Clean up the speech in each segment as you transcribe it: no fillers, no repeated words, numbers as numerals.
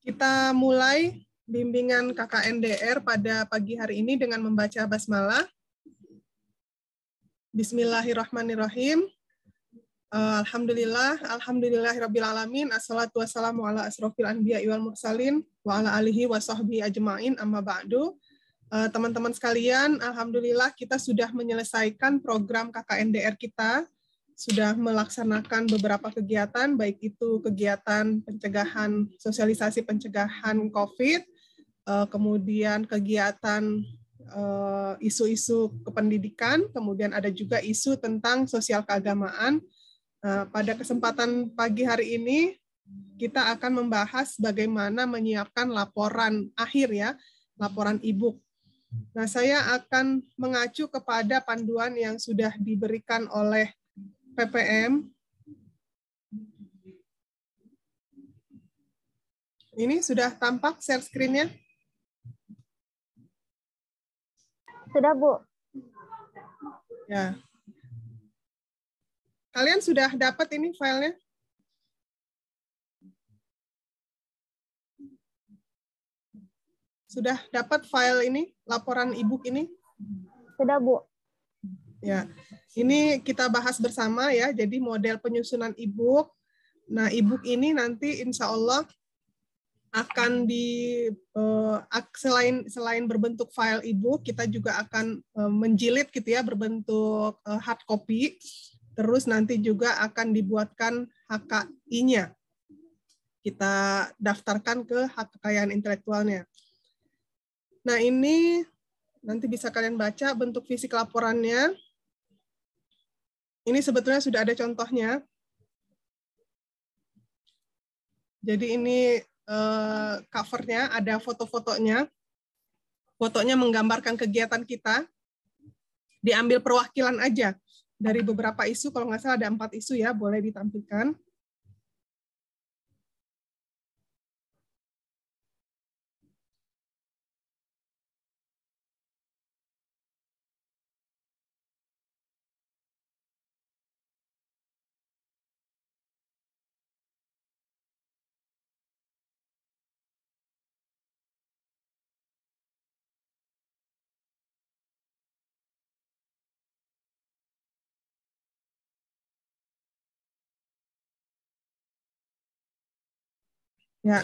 Kita mulai bimbingan KKNDR pada pagi hari ini dengan membaca basmalah. Bismillahirrahmanirrahim. Alhamdulillahirabbil alamin. Assalatu wassalamu ala asrofil anbiya'i wal mursalin wa ala alihi wa sahbihi ajma'in, amma ba'du. Teman-teman sekalian, alhamdulillah kita sudah menyelesaikan program KKNDR kita. Sudah melaksanakan beberapa kegiatan, baik itu kegiatan pencegahan, sosialisasi pencegahan COVID, kemudian kegiatan isu-isu kependidikan, kemudian ada juga isu tentang sosial keagamaan. Pada kesempatan pagi hari ini, kita akan membahas bagaimana menyiapkan laporan akhir ya, laporan e-book. Nah, saya akan mengacu kepada panduan yang sudah diberikan oleh PPM. Ini sudah tampak share screen-nya? Sudah, Bu. Ya. Kalian sudah dapat ini filenya? Sudah dapat file ini, laporan e-book ini? Sudah, Bu. Ya, ini kita bahas bersama ya, jadi model penyusunan e-book. Nah, e-book ini nanti insya Allah akan selain berbentuk file e-book, kita juga akan menjilid gitu ya, berbentuk hard copy. Terus nanti juga akan dibuatkan HKI-nya. Kita daftarkan ke hak kekayaan intelektualnya. Nah, ini nanti bisa kalian baca bentuk fisik laporannya. Ini sebetulnya sudah ada contohnya. Jadi ini covernya, ada foto-fotonya. Fotonya menggambarkan kegiatan kita. Diambil perwakilan aja dari beberapa isu, kalau nggak salah ada 4 isu ya, boleh ditampilkan. Ya,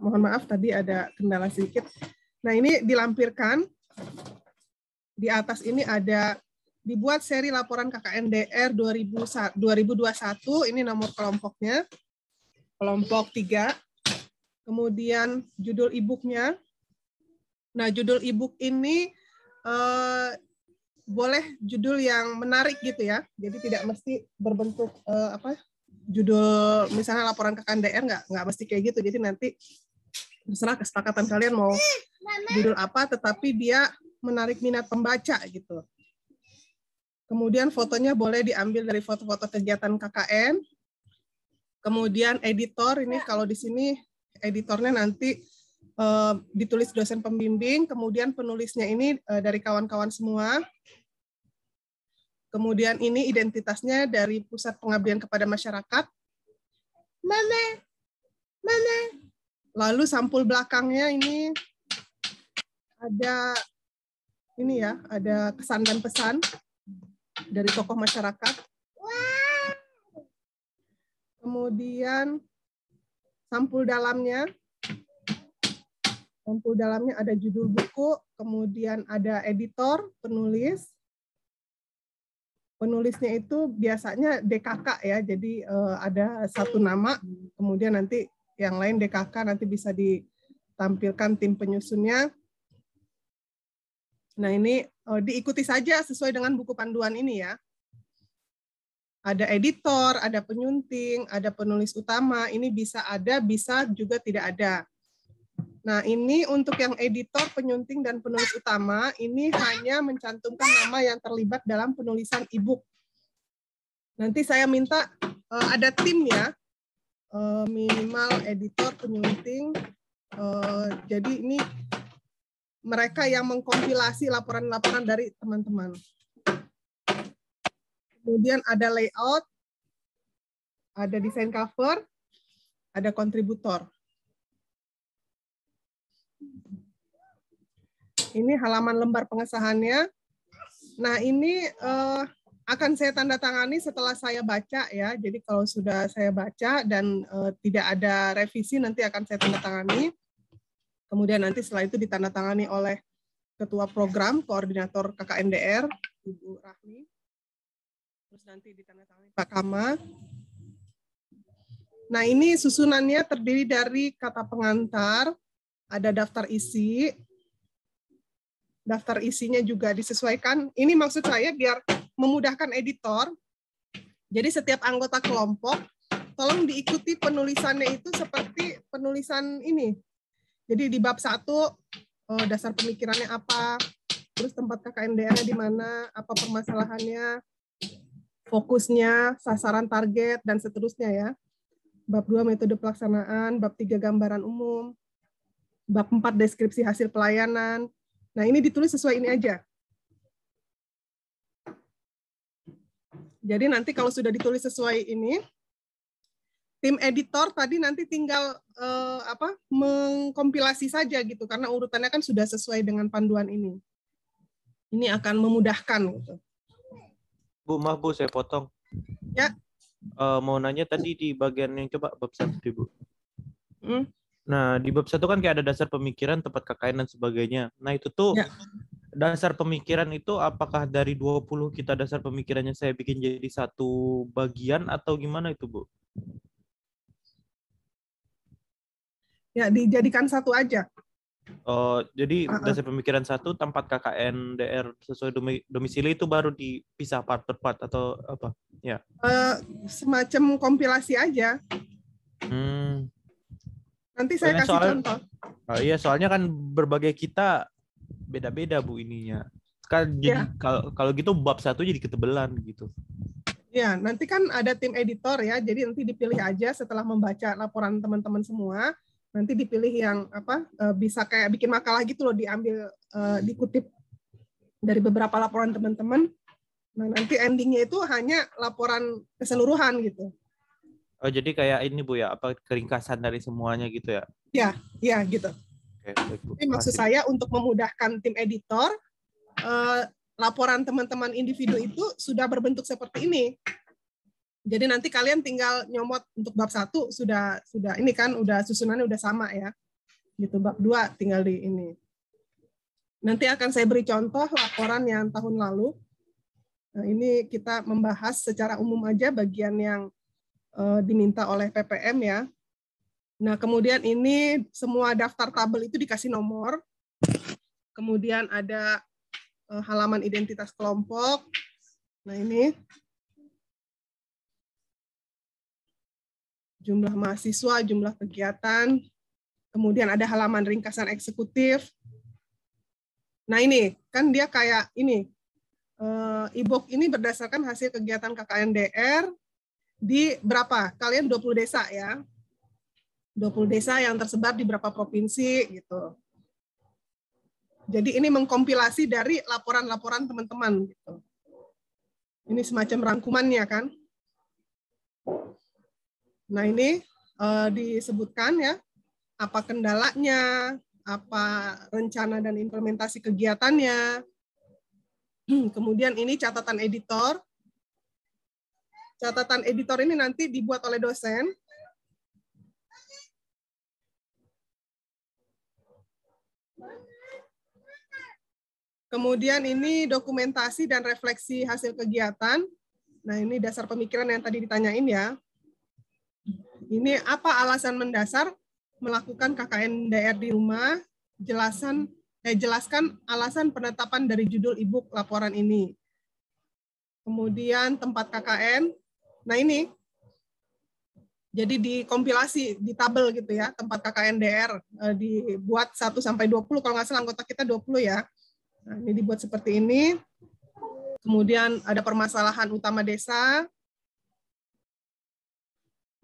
mohon maaf tadi ada kendala sedikit. Nah, ini dilampirkan. Di atas ini ada dibuat seri laporan KKNDR 2021, ini nomor kelompoknya, kelompok 3. Kemudian judul e-booknya. Nah, judul e-book ini boleh judul yang menarik gitu ya. Jadi tidak mesti berbentuk judul misalnya laporan KKNDR, nggak mesti kayak gitu. Jadi nanti terserah kesepakatan kalian mau judul apa, tetapi dia menarik minat pembaca gitu. Kemudian fotonya boleh diambil dari foto-foto kegiatan KKN. Kemudian editor, ini kalau di sini editornya nanti ditulis dosen pembimbing, kemudian penulisnya ini dari kawan-kawan semua. Kemudian ini identitasnya dari Pusat Pengabdian kepada Masyarakat. Mama. Lalu sampul belakangnya ini ada ini ya, ada kesan dan pesan dari tokoh masyarakat. Kemudian sampul dalamnya ada judul buku, kemudian ada editor, penulis. Penulisnya itu biasanya DKK ya, jadi ada satu nama, kemudian nanti yang lain DKK, nanti bisa ditampilkan tim penyusunnya. Nah, ini diikuti saja sesuai dengan buku panduan ini ya. Ada editor, ada penyunting, ada penulis utama, ini bisa ada, bisa juga tidak ada. Nah, ini untuk yang editor, penyunting, dan penulis utama, ini hanya mencantumkan nama yang terlibat dalam penulisan e-book. Nanti saya minta ada tim ya, minimal editor, penyunting. Jadi ini mereka yang mengkompilasi laporan-laporan dari teman-teman. Kemudian ada layout, ada desain cover, ada kontributor. Ini halaman lembar pengesahannya. Nah, ini akan saya tanda tangani setelah saya baca ya. Jadi kalau sudah saya baca dan tidak ada revisi, nanti akan saya tanda tangani. Kemudian nanti setelah itu ditandatangani oleh Ketua Program, Koordinator KKNDR, Ibu Rahmi. Terus nanti ditandatangani Pak Kama. Nah, ini susunannya terdiri dari kata pengantar, ada daftar isi. Daftar isinya juga disesuaikan. Ini maksud saya biar memudahkan editor. Jadi setiap anggota kelompok, tolong diikuti penulisannya itu seperti penulisan ini. Jadi di bab 1, dasar pemikirannya apa, terus tempat KKNDR-nya di mana, apa permasalahannya, fokusnya, sasaran target, dan seterusnya ya. Bab 2, metode pelaksanaan, bab 3, gambaran umum, bab 4, deskripsi hasil pelayanan. Nah, ini ditulis sesuai ini aja. Jadi nanti kalau sudah ditulis sesuai ini, tim editor tadi nanti tinggal mengkompilasi saja gitu, karena urutannya kan sudah sesuai dengan panduan ini. Ini akan memudahkan gitu. Bu, maaf Bu, saya potong. Ya. Mau nanya tadi di bagian yang coba bab 1, Bu. Nah, di bab 1 kan kayak ada dasar pemikiran, tempat KKN dan sebagainya. Nah, itu tuh ya. Dasar pemikiran itu apakah dari 20 kita dasar pemikirannya saya bikin jadi satu bagian atau gimana itu, Bu? Ya, dijadikan satu aja. Oh, jadi dasar pemikiran 1, tempat KKN DR sesuai domisili itu baru dipisah part per part atau apa? Ya. Semacam kompilasi aja. Nanti saya kasih contoh. Iya, soalnya kan berbagai kita beda-beda Bu ininya. Kan jadi kalau gitu bab 1 jadi ketebelan gitu. Ya, nanti kan ada tim editor ya. Jadi nanti dipilih aja setelah membaca laporan teman-teman semua. Nanti dipilih yang bisa kayak bikin makalah gitu loh, diambil dikutip dari beberapa laporan teman-teman. Nah, nanti endingnya itu hanya laporan keseluruhan gitu. Oh, jadi kayak ini Bu ya, apa keringkasan dari semuanya gitu ya? Ya gitu. Oke, baik, Bu. Jadi maksud saya untuk memudahkan tim editor, laporan teman-teman individu itu sudah berbentuk seperti ini. Jadi nanti kalian tinggal nyomot untuk bab 1 sudah ini kan udah susunannya udah sama ya. Gitu, bab 2 tinggal di ini. Nanti akan saya beri contoh laporan yang tahun lalu. Nah, ini kita membahas secara umum aja bagian yang diminta oleh PPM ya. Nah, kemudian ini semua daftar tabel itu dikasih nomor. Kemudian ada halaman identitas kelompok. Nah, ini jumlah mahasiswa, jumlah kegiatan. Kemudian ada halaman ringkasan eksekutif. Nah, ini kan dia kayak ini. E-book ini berdasarkan hasil kegiatan KKNDR di berapa? Kalian 20 desa ya. 20 desa yang tersebar di berapa provinsi gitu. Jadi ini mengkompilasi dari laporan-laporan teman-teman gitu. Ini semacam rangkumannya kan. Nah, ini disebutkan ya apa kendalanya, apa rencana dan implementasi kegiatannya. Kemudian ini catatan editor. Catatan editor ini nanti dibuat oleh dosen. Kemudian ini dokumentasi dan refleksi hasil kegiatan. Nah, ini dasar pemikiran yang tadi ditanyain ya. Ini apa alasan mendasar melakukan KKNDR di rumah? Jelaskan alasan penetapan dari judul e-book laporan ini. Kemudian tempat KKN. Nah, ini jadi dikompilasi di tabel gitu ya, tempat KKNDR dibuat 1 sampai 20, kalau nggak salah anggota kita 20 ya. Nah, ini dibuat seperti ini. Kemudian ada permasalahan utama desa.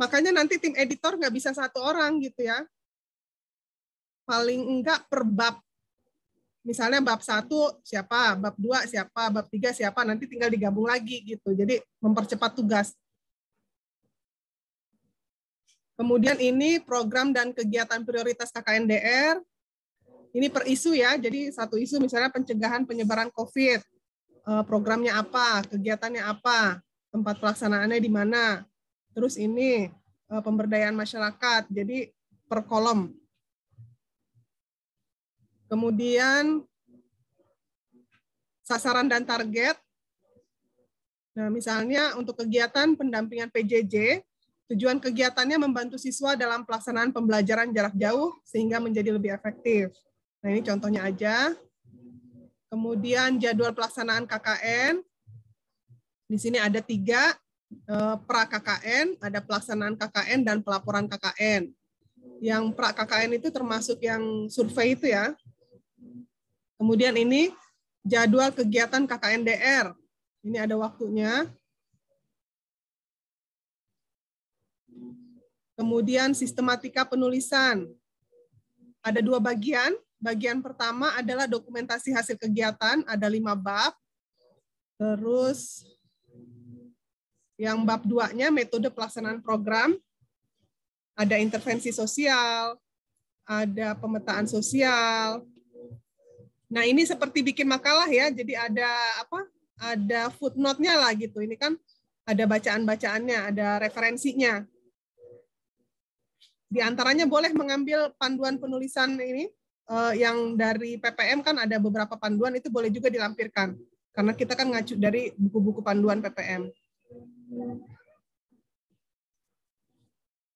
Makanya nanti tim editor nggak bisa 1 orang gitu ya. Paling enggak per bab. Misalnya bab 1 siapa, bab 2 siapa, bab 3 siapa, nanti tinggal digabung lagi gitu. Jadi mempercepat tugas. Kemudian ini program dan kegiatan prioritas KKNDR. Ini per isu ya, jadi satu isu misalnya pencegahan penyebaran COVID. Programnya apa, kegiatannya apa, tempat pelaksanaannya di mana. Terus ini pemberdayaan masyarakat, jadi per kolom. Kemudian sasaran dan target. Nah, misalnya untuk kegiatan pendampingan PJJ, tujuan kegiatannya membantu siswa dalam pelaksanaan pembelajaran jarak jauh sehingga menjadi lebih efektif. Nah, ini contohnya aja. Kemudian jadwal pelaksanaan KKN. Di sini ada 3, pra-KKN, ada pelaksanaan KKN, dan pelaporan KKN. Yang pra-KKN itu termasuk yang survei itu ya. Kemudian ini jadwal kegiatan KKNDR. Ini ada waktunya. Kemudian sistematika penulisan. Ada 2 bagian. Bagian pertama adalah dokumentasi hasil kegiatan, ada 5 bab. Terus yang bab 2-nya metode pelaksanaan program. Ada intervensi sosial, ada pemetaan sosial. Nah, ini seperti bikin makalah ya. Jadi ada apa? Ada footnote-nya lah gitu. Ini kan ada bacaan-bacaannya, ada referensinya. Di antaranya boleh mengambil panduan penulisan ini, yang dari PPM kan ada beberapa panduan, itu boleh juga dilampirkan. Karena kita kan ngacu dari buku-buku panduan PPM.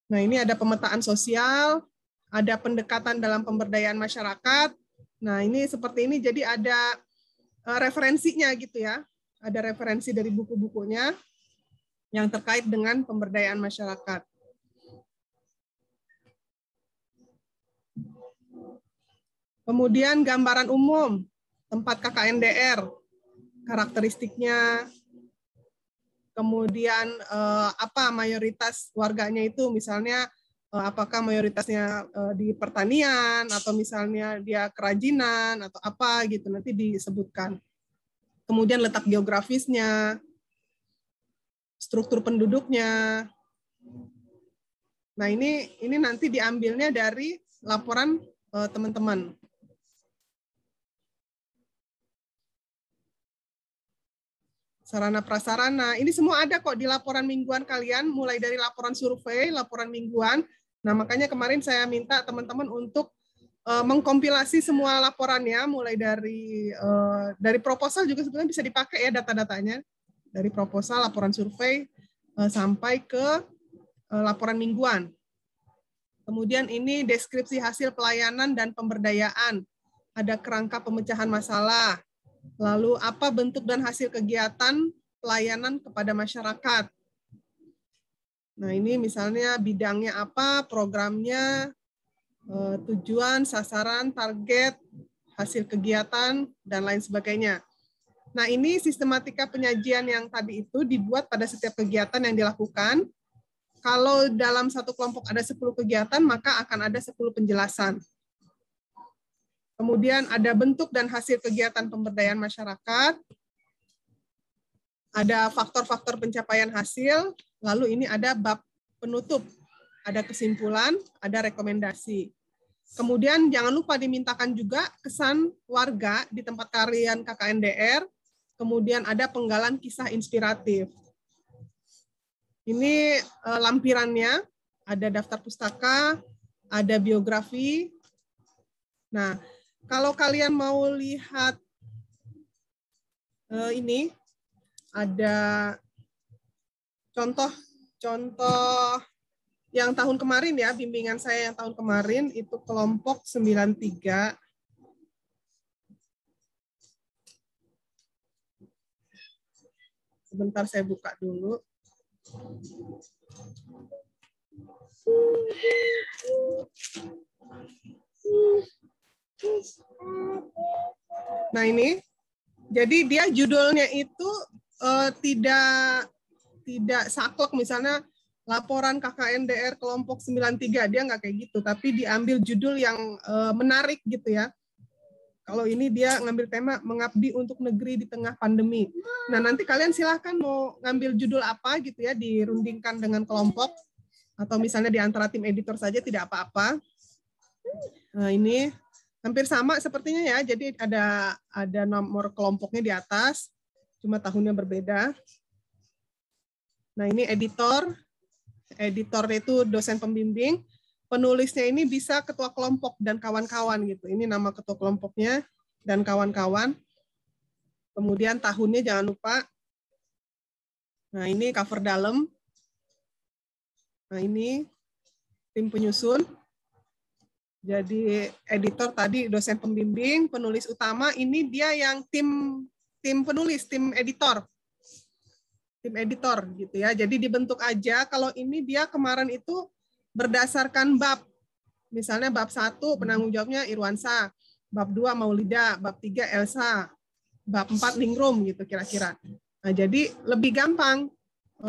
Nah, ini ada pemetaan sosial, ada pendekatan dalam pemberdayaan masyarakat. Nah, ini seperti ini, jadi ada referensinya gitu ya. Ada referensi dari buku-bukunya yang terkait dengan pemberdayaan masyarakat. Kemudian gambaran umum, tempat KKNDR, karakteristiknya, kemudian apa mayoritas warganya itu, misalnya apakah mayoritasnya di pertanian, atau misalnya dia kerajinan, atau apa gitu, nanti disebutkan. Kemudian letak geografisnya, struktur penduduknya. Nah, ini nanti diambilnya dari laporan teman-teman. Sarana prasarana, ini semua ada kok di laporan mingguan kalian, mulai dari laporan survei, laporan mingguan. Nah, makanya kemarin saya minta teman-teman untuk mengkompilasi semua laporannya, mulai dari proposal juga sebenarnya bisa dipakai ya data-datanya, dari proposal, laporan survei, sampai ke laporan mingguan. Kemudian ini deskripsi hasil pelayanan dan pemberdayaan, ada kerangka pemecahan masalah, lalu apa bentuk dan hasil kegiatan pelayanan kepada masyarakat. Nah, ini misalnya bidangnya apa, programnya, tujuan, sasaran, target, hasil kegiatan, dan lain sebagainya. Nah, ini sistematika penyajian yang tadi itu dibuat pada setiap kegiatan yang dilakukan. Kalau dalam satu kelompok ada 10 kegiatan, maka akan ada 10 penjelasan. Kemudian ada bentuk dan hasil kegiatan pemberdayaan masyarakat. Ada faktor-faktor pencapaian hasil, lalu ini ada bab penutup. Ada kesimpulan, ada rekomendasi. Kemudian jangan lupa dimintakan juga kesan warga di tempat kalian KKNDR, kemudian ada penggalan kisah inspiratif. Ini lampirannya, ada daftar pustaka, ada biografi. Nah, kalau kalian mau lihat ini, ada contoh yang tahun kemarin ya, bimbingan saya yang tahun kemarin itu kelompok 93. Sebentar saya buka dulu. Nah, ini. Jadi dia judulnya itu tidak saklek, misalnya laporan KKNDR kelompok 93, dia nggak kayak gitu, tapi diambil judul yang menarik gitu ya. Kalau ini dia ngambil tema mengabdi untuk negeri di tengah pandemi. Nah, nanti kalian silahkan mau ngambil judul apa gitu ya, dirundingkan dengan kelompok. atau misalnya di antara tim editor saja tidak apa-apa. Nah, ini hampir sama sepertinya ya. Jadi ada nomor kelompoknya di atas, cuma tahunnya berbeda. Nah, ini editor. Editor itu dosen pembimbing. Penulisnya ini bisa ketua kelompok dan kawan-kawan gitu. Ini nama ketua kelompoknya dan kawan-kawan. Kemudian tahunnya jangan lupa. Nah, ini cover dalam. Nah, ini tim penyusun. Jadi editor tadi dosen pembimbing, penulis utama ini dia yang tim penulis, tim editor. Tim editor gitu ya. Jadi dibentuk aja kalau ini dia kemarin itu berdasarkan bab. Misalnya bab 1 penanggung jawabnya Irwansa, bab 2 Maulida, bab 3 Elsa, bab 4 Ningrum gitu kira-kira. Nah, jadi lebih gampang.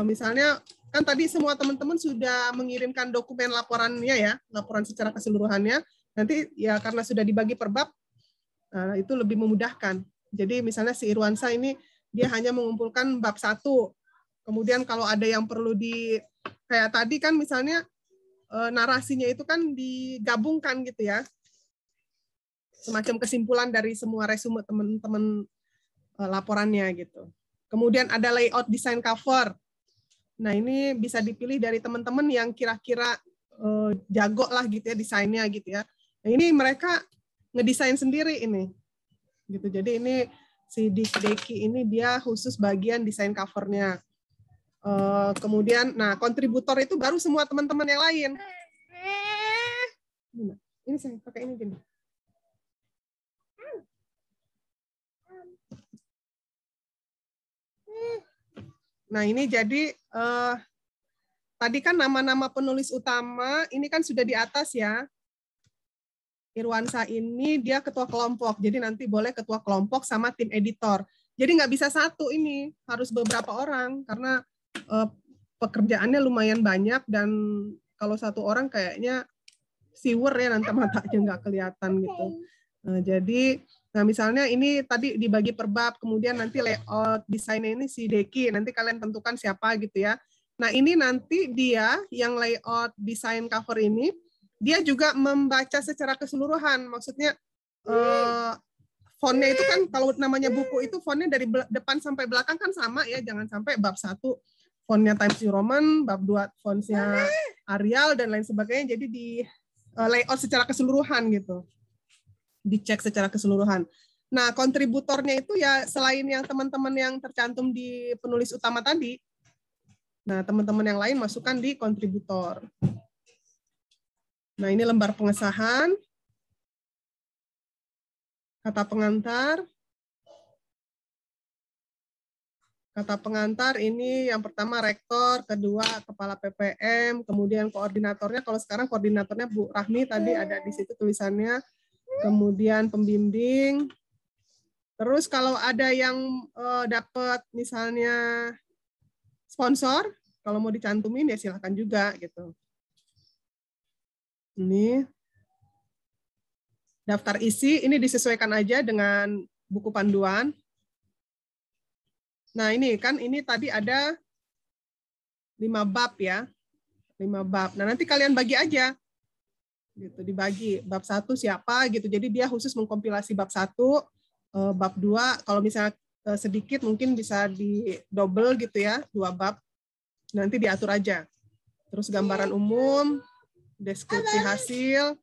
Misalnya kan tadi semua teman-teman sudah mengirimkan dokumen laporannya ya, laporan secara keseluruhannya. Nanti ya karena sudah dibagi per bab, itu lebih memudahkan. Jadi misalnya si Irwansa ini dia hanya mengumpulkan bab 1. Kemudian kalau ada yang perlu kayak tadi kan misalnya narasinya itu kan digabungkan gitu ya. Semacam kesimpulan dari semua resume teman-teman laporannya gitu. Kemudian ada layout desain cover. Nah, ini bisa dipilih dari teman-teman yang kira-kira jago lah gitu ya desainnya gitu ya. Nah, ini mereka ngedesain sendiri ini. Gitu. Jadi ini si Diki ini dia khusus bagian desain covernya. Kemudian, nah kontributor itu baru semua teman-teman yang lain. Ini saya pakai ini gini. Nah ini jadi tadi kan nama-nama penulis utama ini kan sudah di atas ya. Irwansa ini dia ketua kelompok, jadi nanti boleh ketua kelompok sama tim editor. Jadi nggak bisa satu ini, harus beberapa orang karena pekerjaannya lumayan banyak dan kalau satu orang kayaknya siwer ya nanti matanya nggak kelihatan gitu. Nah, jadi misalnya ini tadi dibagi per bab, kemudian nanti layout desainnya ini si Deki, nanti kalian tentukan siapa gitu ya. Nah ini nanti dia yang layout desain cover ini, dia juga membaca secara keseluruhan, maksudnya fontnya itu kan kalau namanya buku itu fontnya dari depan sampai belakang kan sama ya, jangan sampai bab 1 fontnya Times New Roman, bab 2 fontnya Arial dan lain sebagainya, jadi di layout secara keseluruhan gitu, dicek secara keseluruhan. Nah kontributornya itu ya selain yang teman-teman yang tercantum di penulis utama tadi, nah teman-teman yang lain masukkan di kontributor. Nah ini lembar pengesahan. Kata pengantar. Kata pengantar ini yang pertama rektor, kedua kepala PPM, kemudian koordinatornya, kalau sekarang koordinatornya Bu Rahmi, tadi ada di situ tulisannya, kemudian pembimbing. Terus kalau ada yang dapat misalnya sponsor, kalau mau dicantumin ya silakan juga gitu. Ini daftar isi, ini disesuaikan aja dengan buku panduan. Nah ini kan ini tadi ada 5 bab ya, 5 bab. Nah nanti kalian bagi aja, gitu dibagi bab 1 siapa gitu. Jadi dia khusus mengkompilasi bab 1, bab 2. Kalau misalnya sedikit mungkin bisa di double gitu ya, 2 bab. Nanti diatur aja. Terus gambaran umum, deskripsi hasil.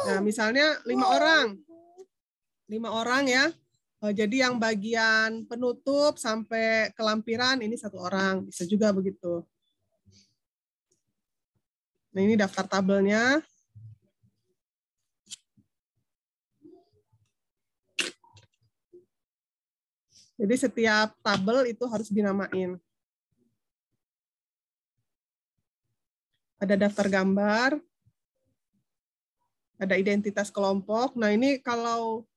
Nah misalnya 5 orang ya. Jadi yang bagian penutup sampai ke lampiran ini 1 orang, bisa juga begitu. Nah ini daftar tabelnya. Jadi setiap tabel itu harus dinamain. Ada daftar gambar, ada identitas kelompok. Nah ini kalau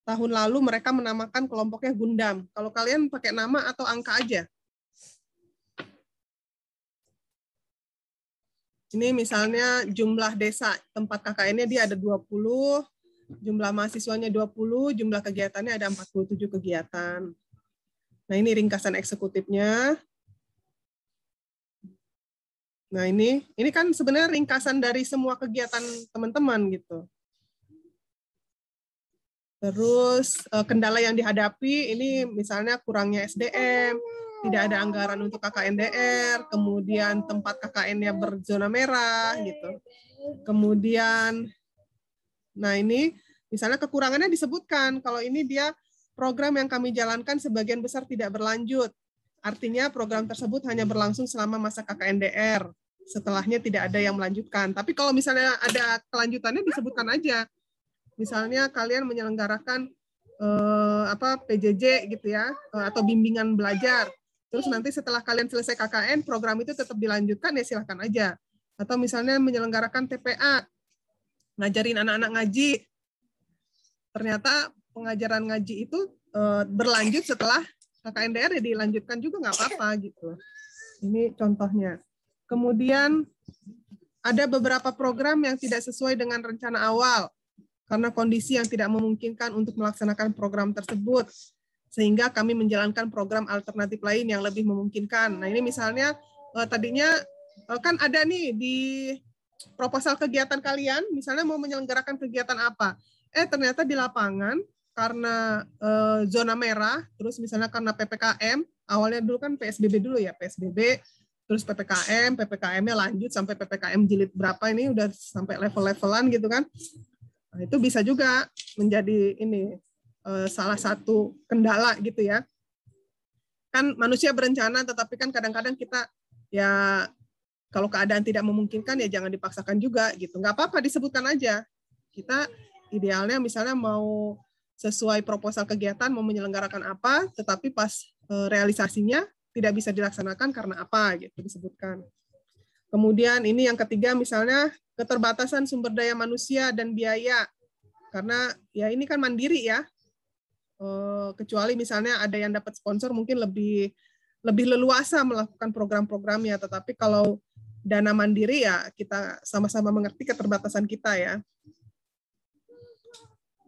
tahun lalu mereka menamakan kelompoknya Gundam. Kalau kalian pakai nama atau angka aja. Ini misalnya jumlah desa tempat KKN-nya dia ada 20, jumlah mahasiswanya 20, jumlah kegiatannya ada 47 kegiatan. Nah ini ringkasan eksekutifnya. Nah, ini kan sebenarnya ringkasan dari semua kegiatan teman-teman gitu. Terus kendala yang dihadapi ini misalnya kurangnya SDM, tidak ada anggaran untuk KKNDR, kemudian tempat KKN-nya berzona merah gitu. Kemudian, nah ini misalnya kekurangannya disebutkan, kalau ini dia program yang kami jalankan sebagian besar tidak berlanjut. Artinya program tersebut hanya berlangsung selama masa KKNDR. Setelahnya tidak ada yang melanjutkan. Tapi kalau misalnya ada kelanjutannya disebutkan aja. Misalnya kalian menyelenggarakan PJJ gitu ya, atau bimbingan belajar. Terus nanti setelah kalian selesai KKN, program itu tetap dilanjutkan, ya silahkan aja. Atau misalnya menyelenggarakan TPA, ngajarin anak-anak ngaji. Ternyata pengajaran ngaji itu berlanjut setelah KKNDR, ya dilanjutkan juga nggak apa-apa gitu. Ini contohnya. Kemudian ada beberapa program yang tidak sesuai dengan rencana awal karena kondisi yang tidak memungkinkan untuk melaksanakan program tersebut, sehingga kami menjalankan program alternatif lain yang lebih memungkinkan. Nah, ini misalnya tadinya kan ada nih di proposal kegiatan kalian, misalnya mau menyelenggarakan kegiatan apa, ternyata di lapangan karena zona merah, terus misalnya karena PPKM, awalnya dulu kan PSBB dulu ya, PSBB, terus PPKM-nya lanjut sampai PPKM jilid berapa, ini udah sampai level-levelan gitu kan. Nah, itu bisa juga menjadi ini salah satu kendala gitu ya. Kan manusia berencana, tetapi kan kadang-kadang kita ya kalau keadaan tidak memungkinkan ya jangan dipaksakan juga gitu. Nggak apa-apa, disebutkan aja. Kita idealnya misalnya mau sesuai proposal kegiatan, mau menyelenggarakan apa, tetapi pas realisasinya tidak bisa dilaksanakan karena apa gitu disebutkan. Kemudian ini yang ketiga misalnya keterbatasan sumber daya manusia dan biaya. Karena ya ini kan mandiri ya. Kecuali misalnya ada yang dapat sponsor mungkin lebih leluasa melakukan program-programnya, tetapi kalau dana mandiri ya kita sama-sama mengerti keterbatasan kita ya.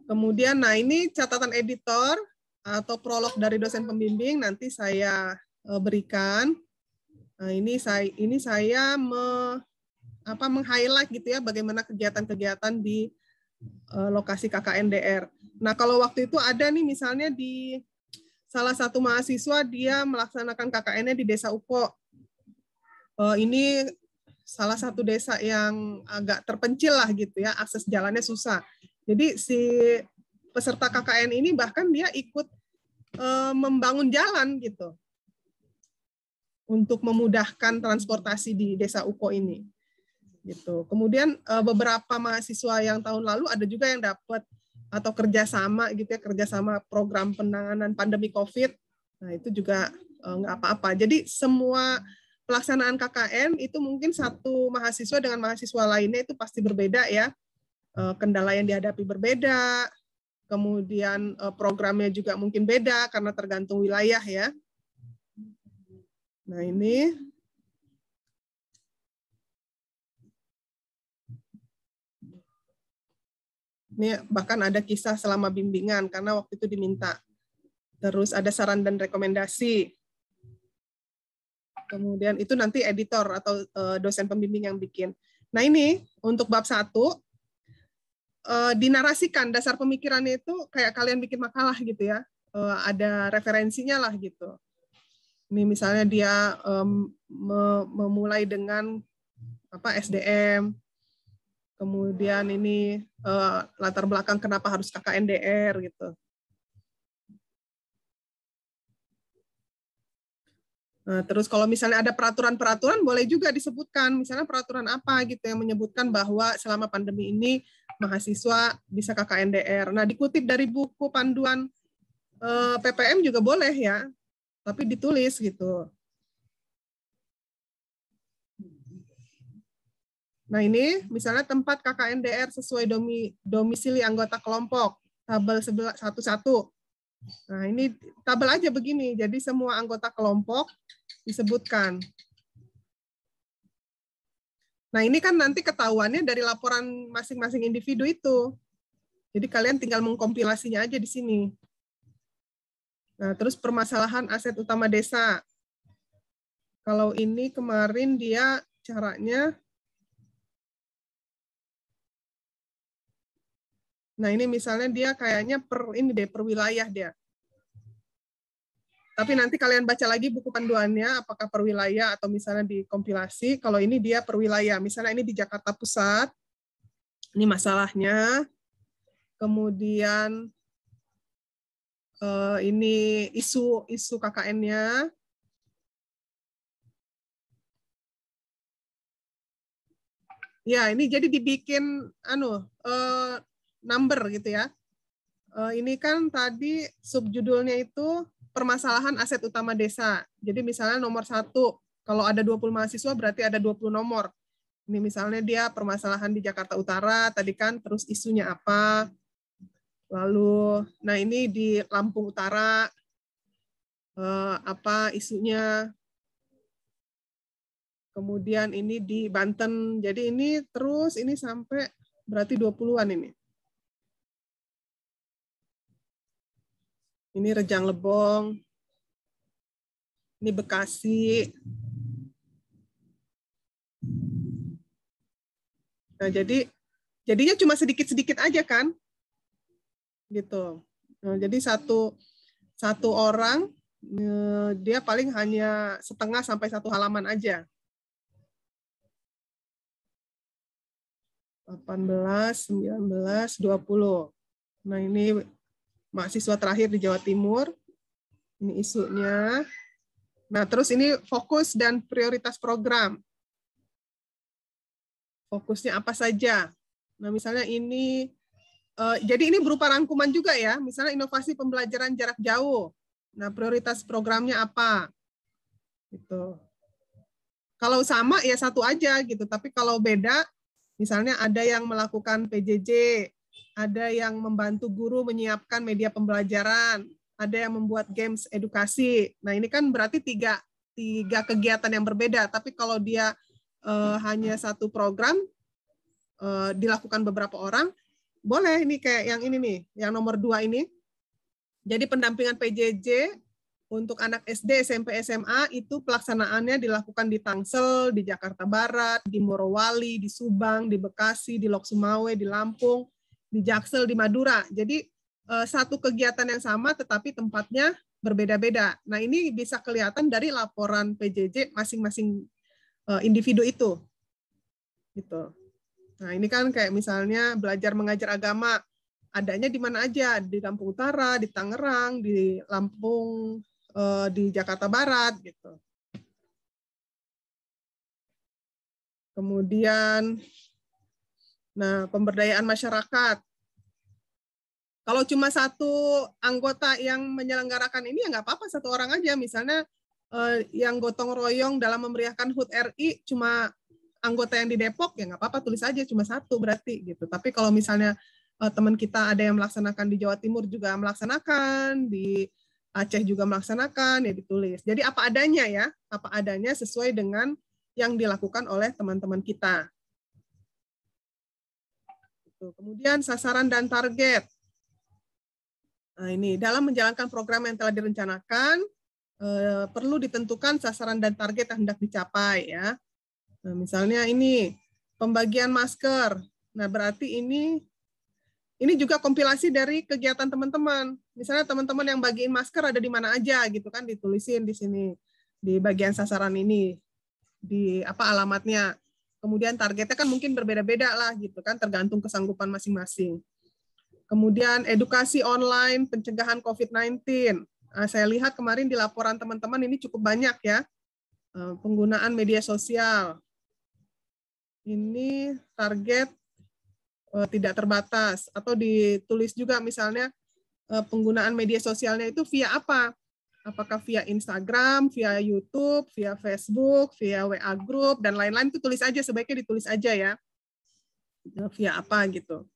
Kemudian nah ini catatan editor atau prolog dari dosen pembimbing nanti saya berikan. Nah, ini saya meng-highlight gitu ya bagaimana kegiatan-kegiatan di lokasi KKNDR. Nah, kalau waktu itu ada nih misalnya di salah satu mahasiswa dia melaksanakan KKN-nya di Desa Upo. Ini salah satu desa yang agak terpencil lah gitu ya, akses jalannya susah. Jadi si peserta KKN ini bahkan dia ikut membangun jalan gitu untuk memudahkan transportasi di Desa Upo ini. Gitu. Kemudian beberapa mahasiswa yang tahun lalu ada juga yang dapat atau kerjasama gitu ya, kerjasama program penanganan pandemi COVID. Nah itu juga nggak apa-apa. Jadi semua pelaksanaan KKN itu mungkin satu mahasiswa dengan mahasiswa lainnya itu pasti berbeda ya. Kendala yang dihadapi berbeda, kemudian programnya juga mungkin beda karena tergantung wilayah ya. Nah ini bahkan ada kisah selama bimbingan karena waktu itu diminta. Terus ada saran dan rekomendasi. Kemudian itu nanti editor atau dosen pembimbing yang bikin. Nah ini untuk bab 1 dinarasikan dasar pemikirannya itu kayak kalian bikin makalah gitu ya. Ada referensinya lah gitu. Ini misalnya dia memulai dengan SDM. Kemudian ini latar belakang kenapa harus KKNDR gitu. Nah, terus kalau misalnya ada peraturan-peraturan boleh juga disebutkan, misalnya peraturan apa gitu yang menyebutkan bahwa selama pandemi ini mahasiswa bisa KKNDR. Nah, dikutip dari buku panduan PPM juga boleh ya, tapi ditulis gitu. Nah, ini misalnya tempat KKNDR sesuai domisili anggota kelompok, tabel 11 1. Nah, ini tabel aja begini. Jadi semua anggota kelompok disebutkan. Nah, ini kan nanti ketahuannya dari laporan masing-masing individu itu. Jadi kalian tinggal mengkompilasinya aja di sini. Nah, terus permasalahan aset utama desa. Kalau ini kemarin dia caranya. Nah, ini misalnya dia kayaknya per wilayah dia. Tapi nanti kalian baca lagi buku panduannya, apakah per wilayah atau misalnya dikompilasi. Kalau ini dia per wilayah. Misalnya ini di Jakarta Pusat. Ini masalahnya. Kemudian ini isu KKN-nya. Ya, ini jadi dibikin number gitu ya. Ini kan tadi subjudulnya itu permasalahan aset utama desa. Jadi misalnya nomor 1, kalau ada 20 mahasiswa berarti ada 20 nomor. Ini misalnya dia permasalahan di Jakarta Utara, tadi kan terus isunya apa. Lalu, nah ini di Lampung Utara, apa isunya. Kemudian ini di Banten. Jadi ini terus ini sampai berarti 20-an ini. Ini Rejang Lebong. Ini Bekasi. Nah, jadinya cuma sedikit-sedikit aja kan? Gitu. Nah, jadi satu orang dia paling hanya setengah sampai 1 halaman aja. 18, 19, 20. Nah, ini mahasiswa terakhir di Jawa Timur. Ini isunya. Nah, terus ini fokus dan prioritas program. Fokusnya apa saja? Nah, misalnya ini, jadi ini berupa rangkuman juga ya. Misalnya inovasi pembelajaran jarak jauh. Nah, prioritas programnya apa? Gitu. Kalau sama ya satu aja gitu. Tapi kalau beda, misalnya ada yang melakukan PJJ, ada yang membantu guru menyiapkan media pembelajaran, ada yang membuat games edukasi. Nah, ini kan berarti tiga kegiatan yang berbeda. Tapi kalau dia hanya satu program, dilakukan beberapa orang, boleh. Ini kayak yang ini nih, yang nomor 2 ini. Jadi pendampingan PJJ untuk anak SD, SMP, SMA itu pelaksanaannya dilakukan di Tangsel, di Jakarta Barat, di Morowali, di Subang, di Bekasi, di Lok Sumawe, di Lampung, di Jaksel, di Madura. Jadi satu kegiatan yang sama tetapi tempatnya berbeda-beda. Nah, ini bisa kelihatan dari laporan PJJ masing-masing individu itu. Gitu. Nah, ini kan kayak misalnya belajar mengajar agama, adanya di mana aja, di Lampung Utara, di Tangerang, di Lampung, di Jakarta Barat gitu. Kemudian, nah pemberdayaan masyarakat. Kalau cuma satu anggota yang menyelenggarakan ini ya nggak apa-apa, satu orang aja. Misalnya yang gotong royong dalam memeriahkan HUT RI cuma anggota yang di Depok ya nggak apa-apa, tulis aja cuma satu berarti gitu. Tapi kalau misalnya teman kita ada yang melaksanakan di Jawa Timur juga melaksanakan, di Aceh juga melaksanakan, ya ditulis. Jadi apa adanya ya, apa adanya sesuai dengan yang dilakukan oleh teman-teman kita. Kemudian sasaran dan target. Nah, ini dalam menjalankan program yang telah direncanakan, perlu ditentukan sasaran dan target yang hendak dicapai ya. Nah, misalnya ini pembagian masker. Nah, berarti ini juga kompilasi dari kegiatan teman-teman. Misalnya teman-teman yang bagiin masker ada di mana aja gitu kan, ditulisin di sini di bagian sasaran ini, di apa alamatnya. Kemudian targetnya kan mungkin berbeda-beda lah gitu kan, tergantung kesanggupan masing-masing. Kemudian edukasi online pencegahan COVID-19. Nah, saya lihat kemarin di laporan teman-teman ini cukup banyak ya, penggunaan media sosial. Ini target tidak terbatas, atau ditulis juga misalnya penggunaan media sosialnya itu via apa? Apakah via Instagram, via YouTube, via Facebook, via WA Group, dan lain-lain itu tulis aja, sebaiknya ditulis aja ya. Via apa gitu.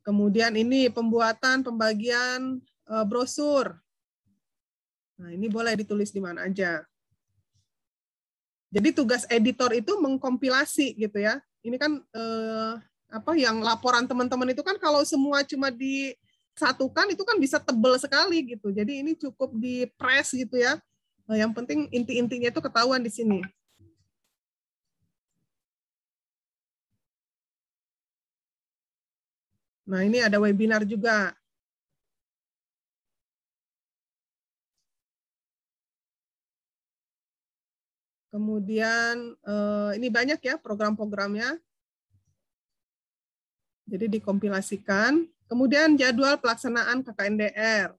Kemudian ini pembagian brosur. Nah, ini boleh ditulis di mana aja. Jadi tugas editor itu mengkompilasi gitu ya. Ini kan yang laporan teman-teman itu kan kalau semua cuma disatukan itu kan bisa tebel sekali gitu. Jadi ini cukup di press gitu ya. Yang penting inti-intinya itu ketahuan di sini. Nah, ini ada webinar juga. Kemudian ini banyak ya program-programnya. Jadi dikompilasikan. Kemudian jadwal pelaksanaan KKNDR.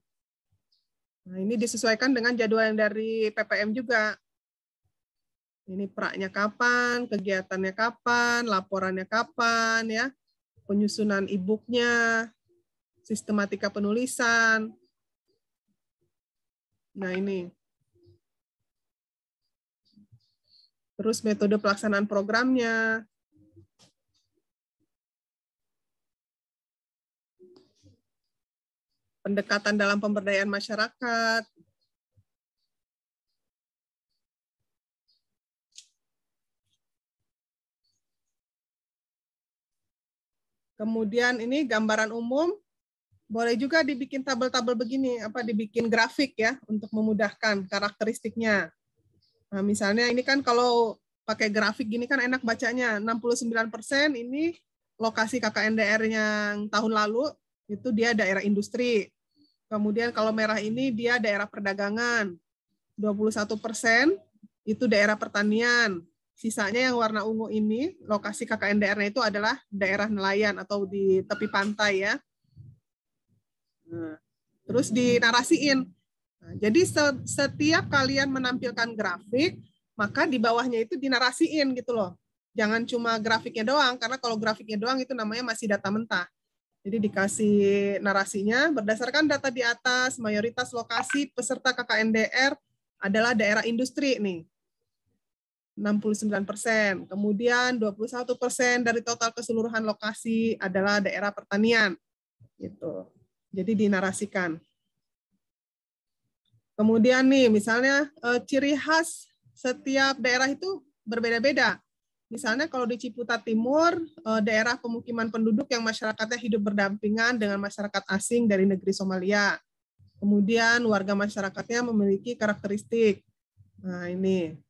Nah, ini disesuaikan dengan jadwal yang dari PPM juga. Ini praknya kapan, kegiatannya kapan, laporannya kapan, ya, penyusunan e-booknya, sistematika penulisan. Nah, ini. Terus metode pelaksanaan programnya. Pendekatan dalam pemberdayaan masyarakat. Kemudian ini gambaran umum, boleh juga dibikin tabel-tabel begini, dibikin grafik ya untuk memudahkan karakteristiknya. Nah, misalnya ini kan kalau pakai grafik gini kan enak bacanya. 69% ini lokasi KKNDR yang tahun lalu itu dia daerah industri. Kemudian kalau merah ini dia daerah perdagangan. 21% itu daerah pertanian. Sisanya yang warna ungu ini, lokasi KKNDR-nya itu adalah daerah nelayan atau di tepi pantai ya. Nah, terus dinarasiin. Nah, jadi setiap kalian menampilkan grafik, maka di bawahnya itu dinarasiin gitu loh. Jangan cuma grafiknya doang, karena kalau grafiknya doang itu namanya masih data mentah. Jadi dikasih narasinya, berdasarkan data di atas, mayoritas lokasi peserta KKNDR adalah daerah industri nih. 69%. Kemudian 21% dari total keseluruhan lokasi adalah daerah pertanian. Gitu. Jadi dinarasikan. Kemudian nih, misalnya ciri khas setiap daerah itu berbeda-beda. Misalnya kalau di Ciputat Timur, daerah pemukiman penduduk yang masyarakatnya hidup berdampingan dengan masyarakat asing dari negeri Somalia. Kemudian warga masyarakatnya memiliki karakteristik. Nah, ini.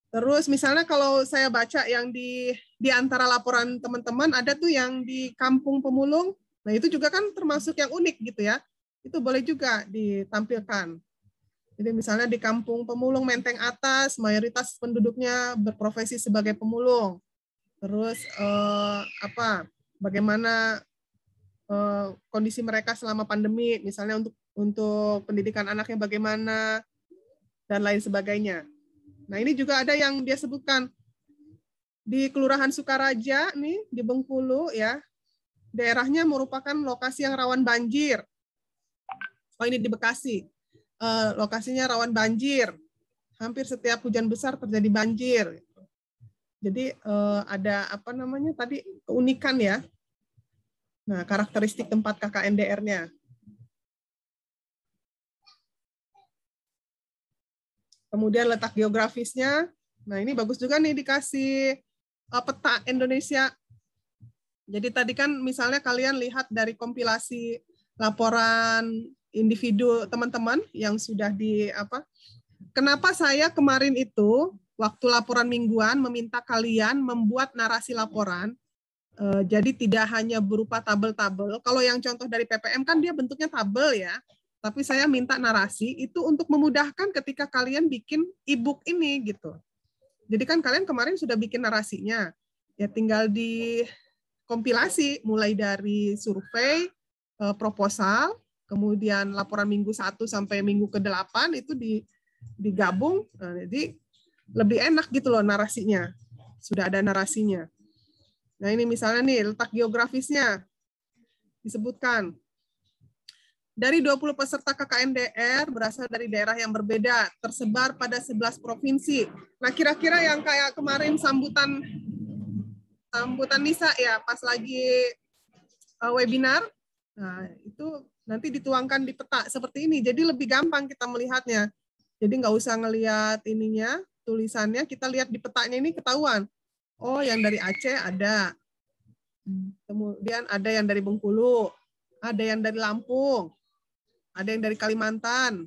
Terus misalnya kalau saya baca yang di antara laporan teman-teman ada tuh yang di Kampung Pemulung. Nah, itu juga kan termasuk yang unik gitu ya. Itu boleh juga ditampilkan. Jadi misalnya di Kampung Pemulung Menteng Atas, mayoritas penduduknya berprofesi sebagai pemulung. Terus bagaimana kondisi mereka selama pandemi, misalnya untuk pendidikan anaknya bagaimana, dan lain sebagainya. Nah, ini juga ada yang dia sebutkan di Kelurahan Sukaraja nih di Bengkulu ya, daerahnya merupakan lokasi yang rawan banjir. Oh, ini di Bekasi. Lokasinya rawan banjir. Hampir setiap hujan besar terjadi banjir. Jadi ada tadi keunikan ya. Nah, karakteristik tempat KKNDR-nya. Kemudian letak geografisnya. Nah, ini bagus juga nih dikasih peta Indonesia. Jadi tadi kan misalnya kalian lihat dari kompilasi laporan individu teman-teman yang sudah Kenapa saya kemarin itu waktu laporan mingguan meminta kalian membuat narasi laporan. Jadi tidak hanya berupa tabel-tabel. Kalau yang contoh dari PPM kan dia bentuknya tabel ya. Tapi saya minta narasi itu untuk memudahkan ketika kalian bikin e-book ini gitu. Jadi kan kalian kemarin sudah bikin narasinya. Ya tinggal dikompilasi mulai dari survei, proposal, kemudian laporan minggu 1 sampai minggu ke-8 itu digabung. Nah, jadi lebih enak gitu loh narasinya. Sudah ada narasinya. Nah, ini misalnya nih letak geografisnya disebutkan. Dari 20 peserta KKNDR berasal dari daerah yang berbeda, tersebar pada 11 provinsi. Nah, kira-kira yang kayak kemarin sambutan Nisa ya, pas lagi webinar, nah itu nanti dituangkan di peta seperti ini. Jadi lebih gampang kita melihatnya. Jadi nggak usah ngelihat ininya, tulisannya, kita lihat di petanya ini ketahuan. Oh, yang dari Aceh ada. Kemudian ada yang dari Bengkulu, ada yang dari Lampung, ada yang dari Kalimantan,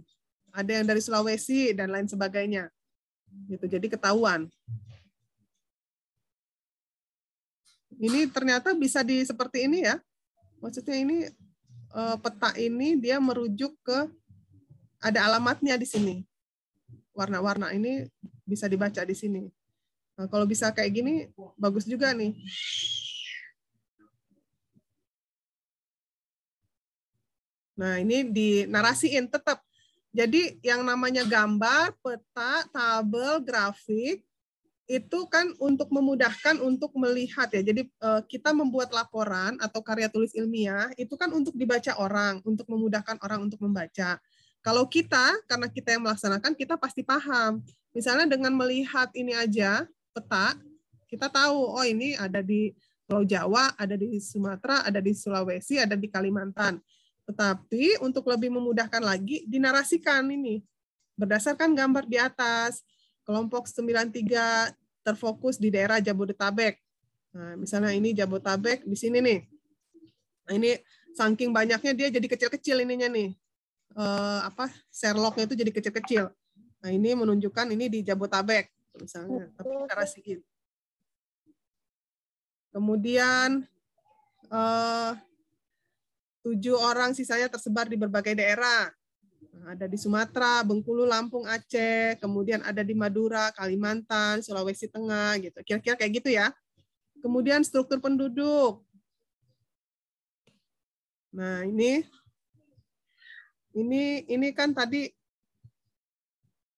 ada yang dari Sulawesi, dan lain sebagainya. Gitu, jadi ketahuan. Ini ternyata bisa seperti ini ya. Maksudnya ini peta ini dia merujuk ke ada alamatnya di sini. Warna-warna ini bisa dibaca di sini. Nah, kalau bisa kayak gini bagus juga nih. Nah, ini dinarasiin tetap. Jadi yang namanya gambar, peta, tabel, grafik, itu kan untuk memudahkan untuk melihat ya. Jadi kita membuat laporan atau karya tulis ilmiah, itu kan untuk dibaca orang, untuk memudahkan orang untuk membaca. Kalau kita, karena kita yang melaksanakan, kita pasti paham. Misalnya dengan melihat ini aja, peta, kita tahu, oh ini ada di Pulau Jawa, ada di Sumatera, ada di Sulawesi, ada di Kalimantan. Tetapi untuk lebih memudahkan lagi, dinarasikan ini. Berdasarkan gambar di atas, kelompok 93 terfokus di daerah Jabodetabek. Nah, misalnya ini Jabodetabek di sini nih. Nah, ini saking banyaknya dia jadi kecil-kecil ininya nih. Sherlock-nya itu jadi kecil-kecil. Nah, ini menunjukkan ini di Jabodetabek misalnya, tapi narasiin. Kemudian 7 orang sisanya tersebar di berbagai daerah. Nah, ada di Sumatera, Bengkulu, Lampung, Aceh, kemudian ada di Madura, Kalimantan, Sulawesi Tengah, gitu. Kira-kira kayak gitu ya. Kemudian struktur penduduk. Nah, ini kan tadi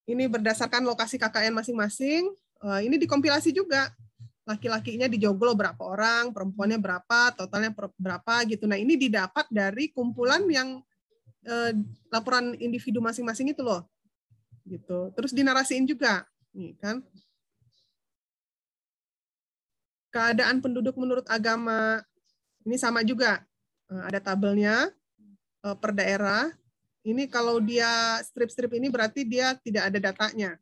ini berdasarkan lokasi KKN masing-masing. Ini dikompilasi juga. Laki-lakinya di Joglo berapa orang, perempuannya berapa, totalnya berapa gitu. Nah, ini didapat dari kumpulan yang laporan individu masing-masing itu loh. Gitu. Terus dinarasiin juga. Nih kan. Keadaan penduduk menurut agama. Ini sama juga. Ada tabelnya per daerah. Ini kalau dia strip-strip ini berarti dia tidak ada datanya.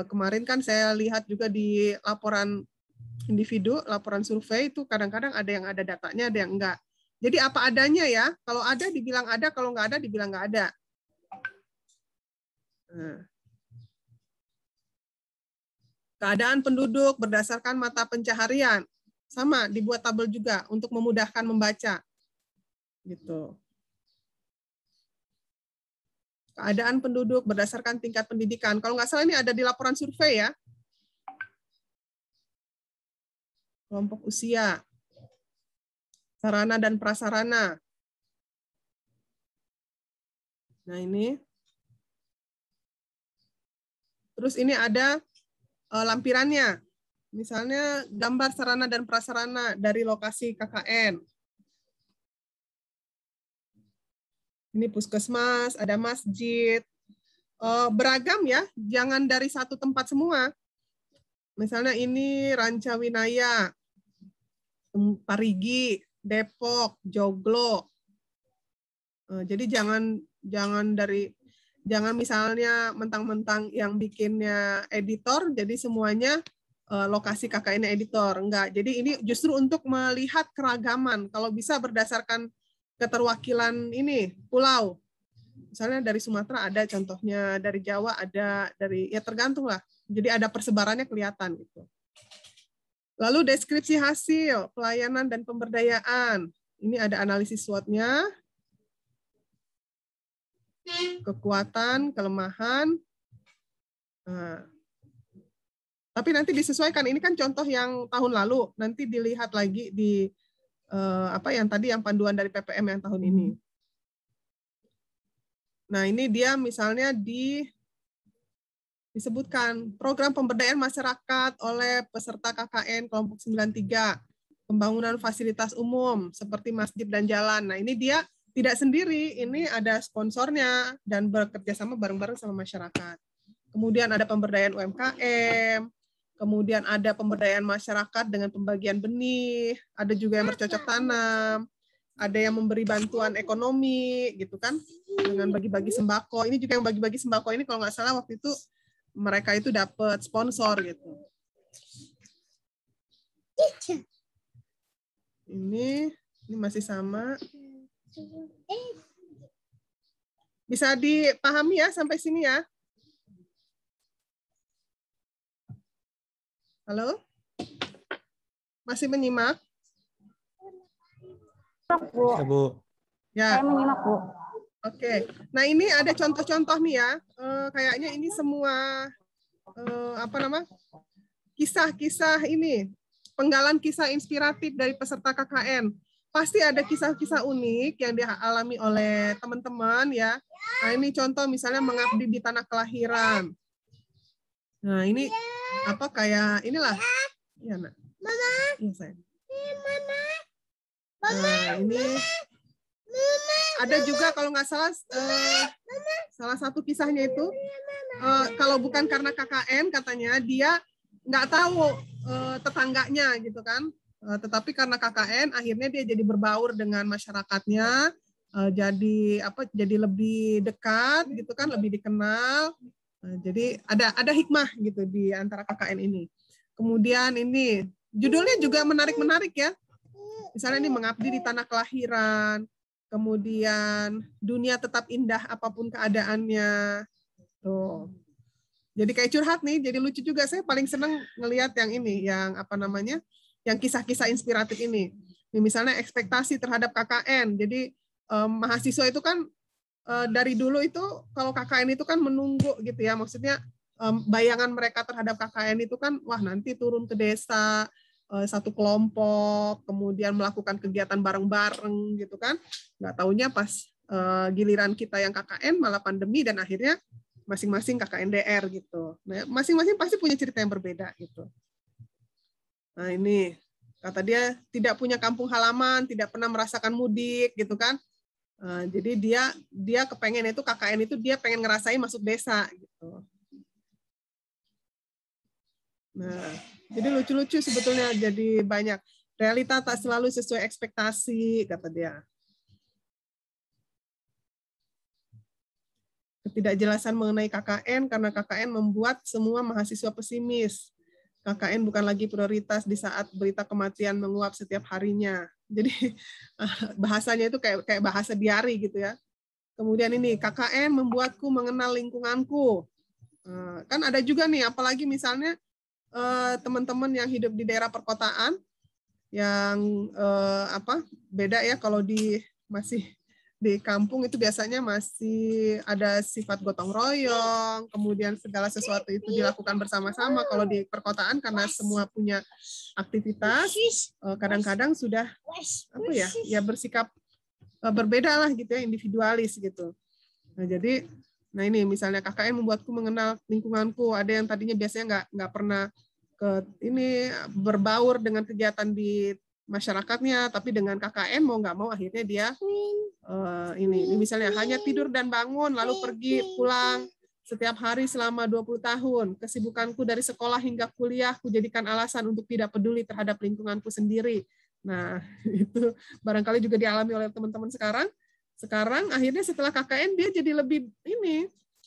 Kemarin kan saya lihat juga di laporan individu, laporan survei itu kadang-kadang ada yang ada datanya, ada yang enggak. Jadi apa adanya ya, kalau ada dibilang ada, kalau enggak ada dibilang enggak ada. Nah. Keadaan penduduk berdasarkan mata pencaharian. Sama, dibuat tabel juga untuk memudahkan membaca. Gitu. Keadaan penduduk berdasarkan tingkat pendidikan. Kalau nggak salah ini ada di laporan survei ya. Kelompok usia. Sarana dan prasarana. Nah ini. Terus ini ada lampirannya. Misalnya gambar sarana dan prasarana dari lokasi KKN. Ini puskesmas, ada masjid. Beragam ya, jangan dari satu tempat semua. Misalnya ini Rancawinaya, Parigi, Depok, Joglo. Jadi jangan misalnya mentang-mentang yang bikinnya editor, jadi semuanya lokasi KKN editor. Enggak. Jadi ini justru untuk melihat keragaman. Kalau bisa berdasarkan keterwakilan ini pulau. Misalnya dari Sumatera ada contohnya, dari Jawa ada, dari ya tergantung lah. Jadi ada persebarannya kelihatan gitu. Lalu deskripsi hasil, pelayanan dan pemberdayaan. Ini ada analisis SWOT-nya. Kekuatan, kelemahan. Nah. Tapi nanti disesuaikan. Ini kan contoh yang tahun lalu. Nanti dilihat lagi di yang tadi yang panduan dari PPM yang tahun ini. Nah, ini dia misalnya disebutkan program pemberdayaan masyarakat oleh peserta KKN kelompok 93, pembangunan fasilitas umum seperti masjid dan jalan. Nah, ini dia tidak sendiri, ini ada sponsornya dan bekerja sama bareng-bareng sama masyarakat. Kemudian ada pemberdayaan UMKM, kemudian ada pemberdayaan masyarakat dengan pembagian benih, ada juga yang bercocok tanam, ada yang memberi bantuan ekonomi, gitu kan, dengan bagi-bagi sembako. Ini juga yang bagi-bagi sembako ini kalau nggak salah waktu itu mereka itu dapat sponsor gitu. Ini masih sama. Bisa dipahami ya sampai sini ya? Halo? Masih menyimak? Bu. Ya, Bu. Ya. Saya menyimak, Bu. Oke. Nah, ini ada contoh-contoh nih ya. Kayaknya ini semua kisah-kisah ini, penggalan kisah inspiratif dari peserta KKN. Pasti ada kisah-kisah unik yang dialami oleh teman-teman ya. Nah, ini contoh misalnya mengabdi di tanah kelahiran. Nah, ini kayak inilah. Ya, Nak. Mama. Iya, sayang. Nah, ini ada juga kalau nggak salah salah satu kisahnya itu kalau bukan karena KKN katanya dia nggak tahu tetangganya gitu kan, tetapi karena KKN akhirnya dia jadi berbaur dengan masyarakatnya, jadi lebih dekat gitu kan, lebih dikenal. Jadi ada hikmah gitu di antara KKN ini. Kemudian ini judulnya juga menarik-menarik ya. Misalnya ini mengabdi di tanah kelahiran, kemudian dunia tetap indah apapun keadaannya. Tuh. Jadi kayak curhat nih, jadi lucu juga. Saya paling seneng ngelihat yang ini, yang yang kisah-kisah inspiratif ini. Ini misalnya ekspektasi terhadap KKN. Jadi mahasiswa itu kan dari dulu itu kalau KKN itu kan menunggu gitu ya. Maksudnya bayangan mereka terhadap KKN itu kan, wah nanti turun ke desa, satu kelompok, kemudian melakukan kegiatan bareng-bareng gitu kan. Nggak taunya pas giliran kita yang KKN malah pandemi dan akhirnya masing-masing KKNDR gitu. Nah, masing-masing pasti punya cerita yang berbeda gitu. Nah ini kata dia tidak punya kampung halaman, tidak pernah merasakan mudik gitu kan. Jadi dia kepengen itu KKN itu dia pengen ngerasain masuk desa gitu. Nah, jadi lucu-lucu sebetulnya, jadi banyak. Realita tak selalu sesuai ekspektasi, kata dia. Ketidakjelasan mengenai KKN karena KKN membuat semua mahasiswa pesimis. KKN bukan lagi prioritas di saat berita kematian menguap setiap harinya. Jadi bahasanya itu kayak bahasa diari gitu ya. Kemudian ini, KKN membuatku mengenal lingkunganku. Kan ada juga nih, apalagi misalnya teman-teman yang hidup di daerah perkotaan yang beda ya, kalau masih di kampung itu biasanya masih ada sifat gotong royong, kemudian segala sesuatu itu dilakukan bersama-sama. Kalau di perkotaan karena semua punya aktivitas, kadang-kadang sudah bersikap berbeda lah gitu ya, individualis gitu. Nah ini misalnya KKN membuatku mengenal lingkunganku. Ada yang tadinya biasanya nggak pernah berbaur dengan kegiatan di masyarakatnya, tapi dengan KKN mau nggak mau akhirnya dia ini misalnya hanya tidur dan bangun lalu pergi pulang setiap hari selama 20 tahun. Kesibukanku dari sekolah hingga kuliah kujadikan alasan untuk tidak peduli terhadap lingkunganku sendiri. Nah, itu barangkali juga dialami oleh teman-teman sekarang. Sekarang akhirnya setelah KKN dia jadi lebih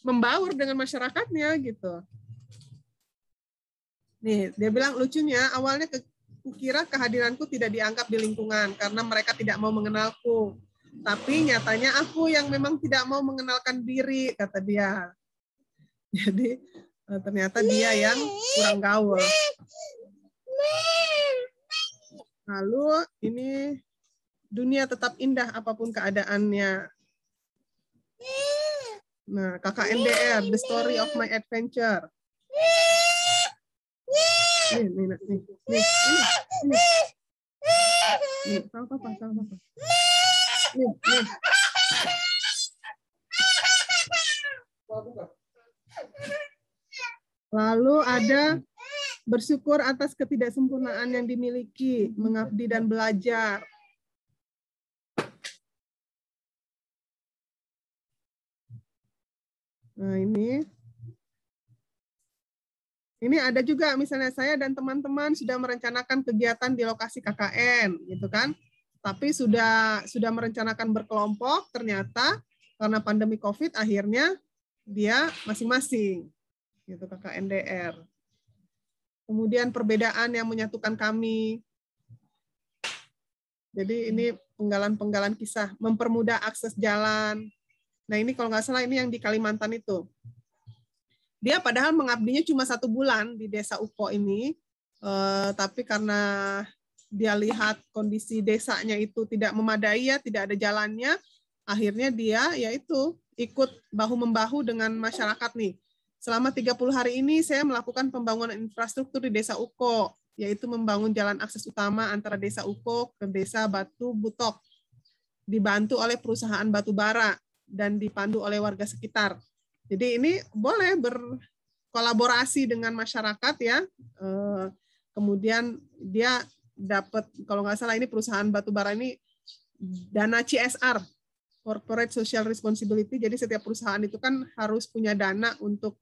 membaur dengan masyarakatnya gitu. Nih, dia bilang lucunya awalnya kukira kehadiranku tidak dianggap di lingkungan karena mereka tidak mau mengenalku. Tapi nyatanya aku yang memang tidak mau mengenalkan diri, kata dia. Jadi ternyata dia yang kurang gaul. Lalu ini dunia tetap indah apapun keadaannya. Nah, KKNDR, The Story of My Adventure. Nih. Salah papa. Nih. Lalu ada bersyukur atas ketidaksempurnaan yang dimiliki, mengabdi dan belajar. Nah, ini ada juga misalnya saya dan teman-teman sudah merencanakan kegiatan di lokasi KKN gitu kan. Tapi sudah merencanakan berkelompok, ternyata karena pandemi Covid akhirnya dia masing-masing gitu KKNDR. Kemudian perbedaan yang menyatukan kami. Jadi ini penggalan-penggalan kisah, mempermudah akses jalan. Nah ini kalau nggak salah ini yang di Kalimantan itu. Dia padahal mengabdinya cuma 1 bulan di desa Uko ini, tapi karena dia lihat kondisi desanya itu tidak memadai ya, tidak ada jalannya, akhirnya dia yaitu ikut bahu-membahu dengan masyarakat nih. Selama 30 hari ini saya melakukan pembangunan infrastruktur di Desa Uko, yaitu membangun jalan akses utama antara Desa Uko ke Desa Batu Butok, dibantu oleh perusahaan batu bara dan dipandu oleh warga sekitar. Jadi ini boleh berkolaborasi dengan masyarakat ya. Kemudian dia dapat, kalau nggak salah ini perusahaan batu bara ini dana CSR, Corporate Social Responsibility. Jadi setiap perusahaan itu kan harus punya dana untuk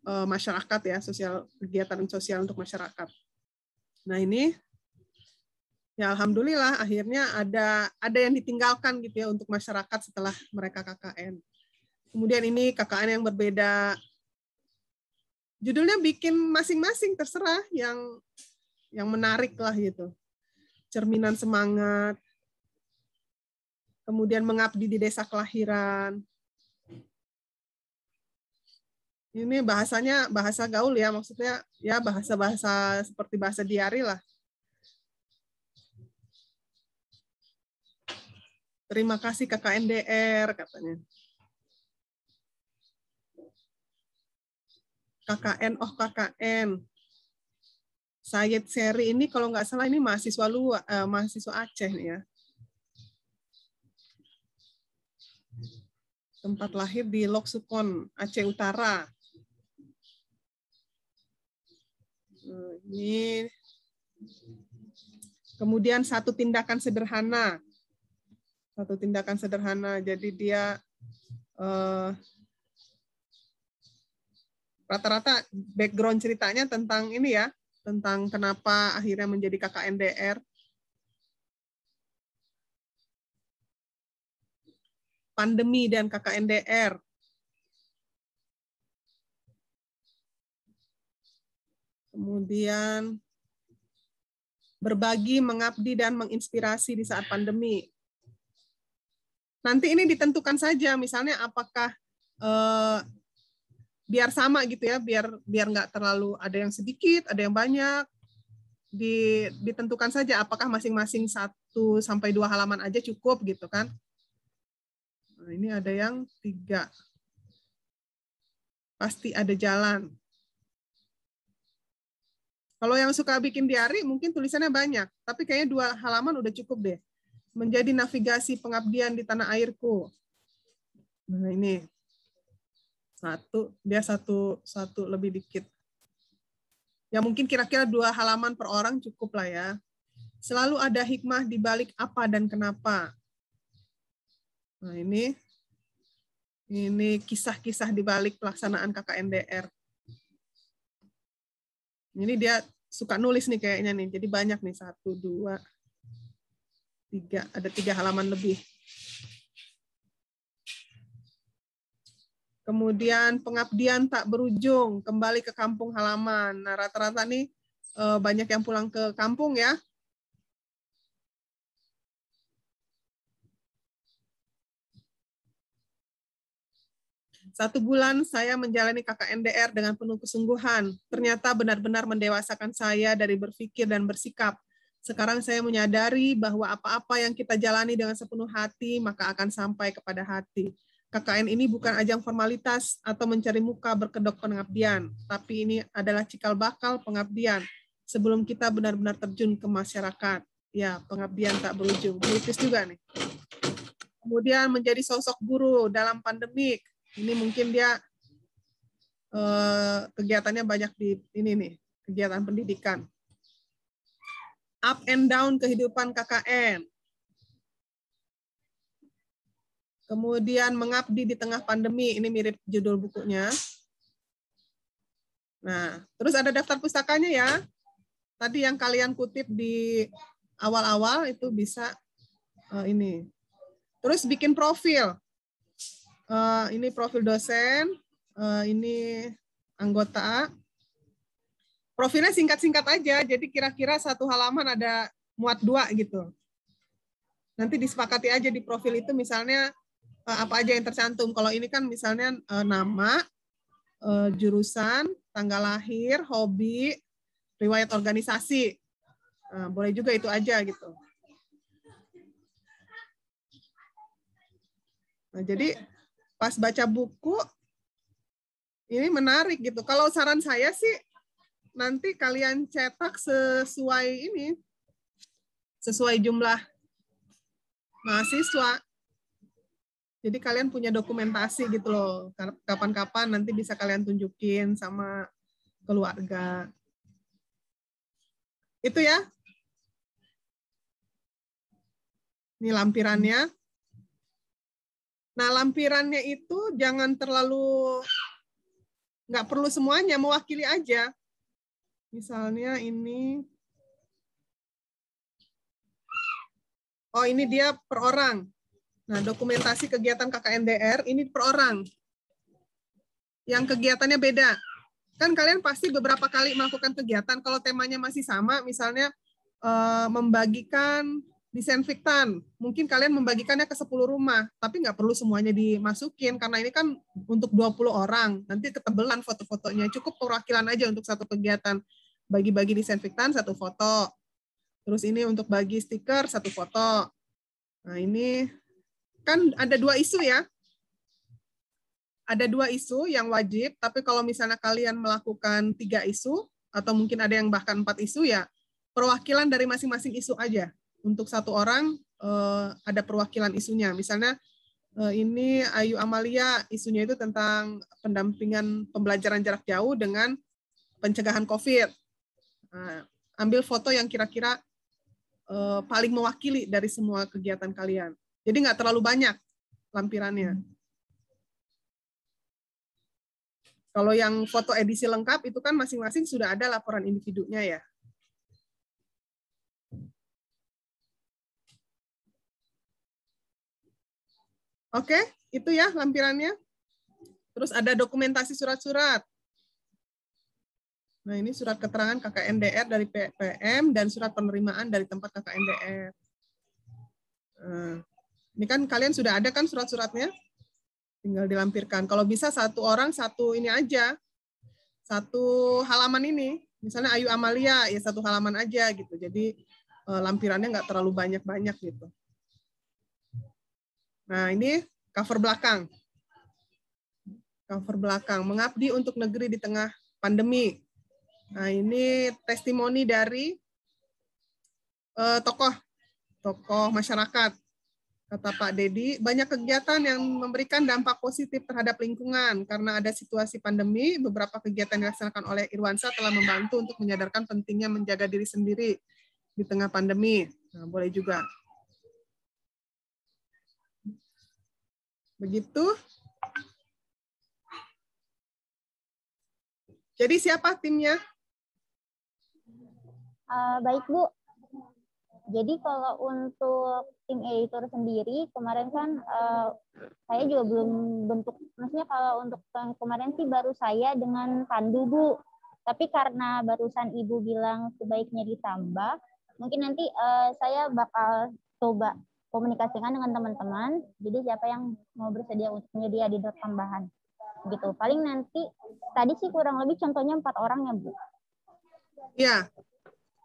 masyarakat ya, sosial, kegiatan sosial untuk masyarakat. Nah ini ya alhamdulillah akhirnya ada yang ditinggalkan gitu ya untuk masyarakat setelah mereka KKN. Kemudian ini KKN yang berbeda. Judulnya bikin masing-masing, terserah yang menarik lah gitu. Cerminan semangat. Kemudian mengabdi di desa kelahiran. Ini bahasanya bahasa gaul ya, maksudnya ya bahasa-bahasa seperti bahasa diari lah. Terima kasih KKNDR katanya. KKN, oh KKN. Sayed Seri ini kalau nggak salah ini mahasiswa Aceh nih ya. Tempat lahir di Loksukon, Aceh Utara. Ini kemudian satu tindakan sederhana. Satu tindakan sederhana. Jadi dia rata-rata background ceritanya tentang ini ya, tentang kenapa akhirnya menjadi KKNDR. Pandemi dan KKNDR. Kemudian berbagi, mengabdi, dan menginspirasi di saat pandemi. Nanti ini ditentukan saja, misalnya apakah biar sama gitu ya, biar nggak terlalu ada yang sedikit, ada yang banyak. Ditentukan saja apakah masing-masing 1 sampai 2 halaman aja cukup gitu kan. Nah, ini ada yang 3. Pasti ada jalan. Kalau yang suka bikin diari mungkin tulisannya banyak, tapi kayaknya 2 halaman udah cukup deh. Menjadi navigasi pengabdian di tanah airku. Nah ini 1, dia satu lebih dikit. Ya mungkin kira-kira 2 halaman per orang cukup lah ya. Selalu ada hikmah di balik apa dan kenapa. Nah ini kisah-kisah di balik pelaksanaan KKNDR. Ini dia suka nulis nih kayaknya nih. Jadi banyak nih 1, 2, 3. Ada 3 halaman lebih. Kemudian pengabdian tak berujung, kembali ke kampung halaman. Nah rata-rata nih banyak yang pulang ke kampung ya. Satu bulan saya menjalani KKNDR dengan penuh kesungguhan. Ternyata benar-benar mendewasakan saya dari berpikir dan bersikap. Sekarang saya menyadari bahwa apa-apa yang kita jalani dengan sepenuh hati, maka akan sampai kepada hati. KKN ini bukan ajang formalitas atau mencari muka berkedok pengabdian, tapi ini adalah cikal bakal pengabdian sebelum kita benar-benar terjun ke masyarakat. Ya, pengabdian tak berujung. Kritis juga nih. Kemudian menjadi sosok guru dalam pandemik. Ini mungkin dia kegiatannya banyak di ini nih, kegiatan pendidikan. Up and down kehidupan KKN. Kemudian mengabdi di tengah pandemi, ini mirip judul bukunya. Nah, terus ada daftar pustakanya ya. Tadi yang kalian kutip di awal-awal itu bisa ini. Terus bikin profil. Ini profil dosen, ini anggota. Profilnya singkat-singkat aja, jadi kira-kira 1 halaman ada muat 2 gitu. Nanti disepakati aja di profil itu misalnya apa aja yang tercantum. Kalau ini kan misalnya nama, jurusan, tanggal lahir, hobi, riwayat organisasi. Nah, boleh juga itu aja gitu. Nah, jadi pas baca buku ini menarik gitu. Kalau saran saya sih nanti kalian cetak sesuai jumlah mahasiswa. Jadi kalian punya dokumentasi gitu loh. Kapan-kapan nanti bisa kalian tunjukin sama keluarga. Itu ya. Ini lampirannya. Nah, lampirannya itu jangan terlalu, nggak perlu semuanya, mewakili aja. Misalnya ini, oh ini dia per orang. Nah, dokumentasi kegiatan KKNDR ini per orang. Yang kegiatannya beda. Kan kalian pasti beberapa kali melakukan kegiatan, kalau temanya masih sama, misalnya membagikan disinfektan. Mungkin kalian membagikannya ke 10 rumah, tapi nggak perlu semuanya dimasukin, karena ini kan untuk 20 orang. Nanti ketebelan foto-fotonya. Cukup perwakilan aja untuk satu kegiatan. Bagi-bagi disinfektan, satu foto. Terus ini untuk bagi stiker, satu foto. Nah ini kan ada 2 isu ya. Ada 2 isu yang wajib, tapi kalau misalnya kalian melakukan 3 isu, atau mungkin ada yang bahkan 4 isu ya, perwakilan dari masing-masing isu aja. Untuk satu orang ada perwakilan isunya. Misalnya ini Ayu Amalia, isunya itu tentang pendampingan pembelajaran jarak jauh dengan pencegahan COVID. Nah, ambil foto yang kira-kira paling mewakili dari semua kegiatan kalian. Jadi nggak terlalu banyak lampirannya. Kalau yang foto edisi lengkap itu kan masing-masing sudah ada laporan individunya ya. Oke, itu ya lampirannya. Terus ada dokumentasi surat-surat. Nah, ini surat keterangan KKNDR dari PM dan surat penerimaan dari tempat KKNDR. Nah, ini kan kalian sudah ada kan surat-suratnya? Tinggal dilampirkan. Kalau bisa satu orang satu ini aja. Satu halaman ini. Misalnya Ayu Amalia, ya satu halaman aja gitu. Jadi lampirannya nggak terlalu banyak-banyak gitu. Nah, ini cover belakang. Cover belakang. Mengabdi untuk negeri di tengah pandemi. Nah, ini testimoni dari tokoh masyarakat. Kata Pak Dedi, banyak kegiatan yang memberikan dampak positif terhadap lingkungan. Karena ada situasi pandemi, beberapa kegiatan yang dilaksanakan oleh Irwansyah telah membantu untuk menyadarkan pentingnya menjaga diri sendiri di tengah pandemi. Nah, boleh juga. Begitu. Jadi siapa timnya? Baik, Bu. Jadi kalau untuk tim editor sendiri, kemarin kan saya juga belum bentuk, maksudnya kalau untuk kemarin sih baru saya dengan Pandu, Bu. Tapi karena barusan Ibu bilang sebaiknya ditambah, mungkin nanti saya bakal coba komunikasikan dengan teman-teman. Jadi siapa yang mau bersedia untuk menjadi editor tambahan. Gitu. Paling nanti, tadi sih kurang lebih contohnya 4 orang ya, Bu. Ya,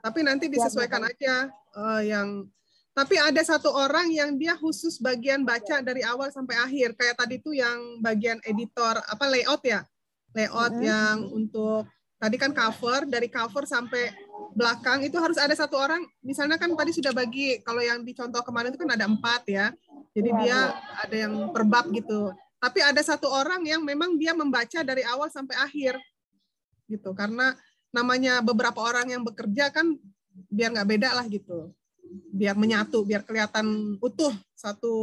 tapi nanti disesuaikan aja tapi ada satu orang yang dia khusus bagian baca dari awal sampai akhir. Kayak tadi tuh yang bagian editor, layout ya. Layout yang untuk, tadi kan cover, dari cover sampai belakang, itu harus ada satu orang, misalnya kan tadi sudah bagi, kalau yang dicontoh kemarin itu kan ada 4 ya. Jadi dia ada yang per bab gitu. Tapi ada satu orang yang memang dia membaca dari awal sampai akhir. Gitu. Karena namanya beberapa orang yang bekerja kan biar nggak beda lah gitu. Biar menyatu, biar kelihatan utuh satu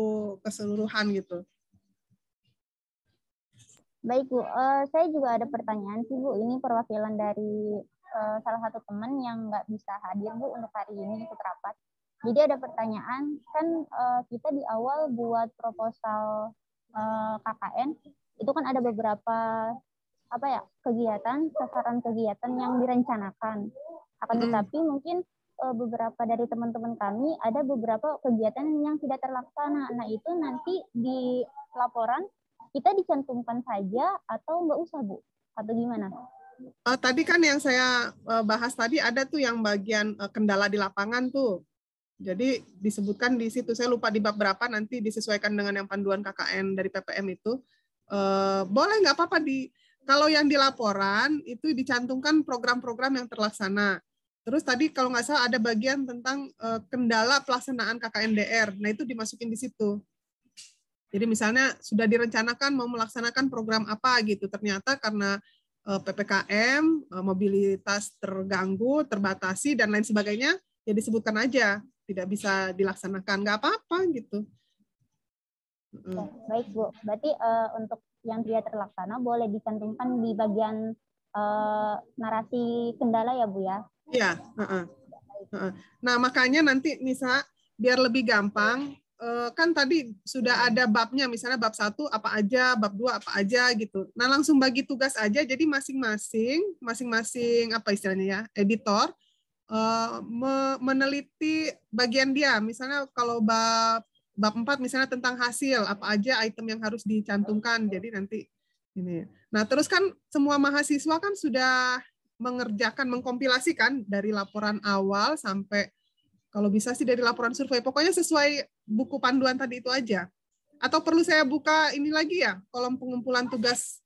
keseluruhan gitu. Baik, Bu. Saya juga ada pertanyaan sih, Bu. Ini perwakilan dari salah satu teman yang nggak bisa hadir, Bu, untuk hari ini ikut rapat. Jadi ada pertanyaan, kan kita di awal buat proposal KKN, itu kan ada beberapa kegiatan, sasaran kegiatan yang direncanakan. Akan tetapi mungkin beberapa dari teman-teman kami ada beberapa kegiatan yang tidak terlaksana. Nah, itu nanti di laporan kita dicantumkan saja atau nggak usah, Bu? Atau gimana? Tadi kan yang saya bahas tadi ada tuh yang bagian kendala di lapangan tuh. Jadi disebutkan di situ, saya lupa di bab berapa, nanti disesuaikan dengan yang panduan KKN dari PPM itu. Boleh nggak apa-apa kalau yang di laporan itu dicantumkan program-program yang terlaksana. Terus tadi kalau nggak salah ada bagian tentang kendala pelaksanaan KKNDR. Nah itu dimasukin di situ. Jadi misalnya sudah direncanakan mau melaksanakan program apa gitu, ternyata karena PPKM, mobilitas terganggu, terbatasi, dan lain sebagainya, ya disebutkan aja tidak bisa dilaksanakan, nggak apa-apa gitu. Baik Bu, berarti untuk yang tidak terlaksana boleh dicantumkan di bagian narasi kendala ya Bu ya? Iya. Nah makanya nanti Nisa biar lebih gampang, kan tadi sudah ada babnya, misalnya bab 1 apa aja, bab 2 apa aja gitu. Nah langsung bagi tugas aja, jadi masing-masing apa istilahnya ya, editor meneliti bagian dia. Misalnya kalau bab 4 misalnya tentang hasil, apa aja item yang harus dicantumkan. Jadi nanti ini. Nah, terus kan semua mahasiswa kan sudah mengerjakan, mengkompilasikan dari laporan awal sampai kalau bisa sih dari laporan survei. Pokoknya sesuai buku panduan tadi itu aja. Atau perlu saya buka ini lagi ya, kolom pengumpulan tugas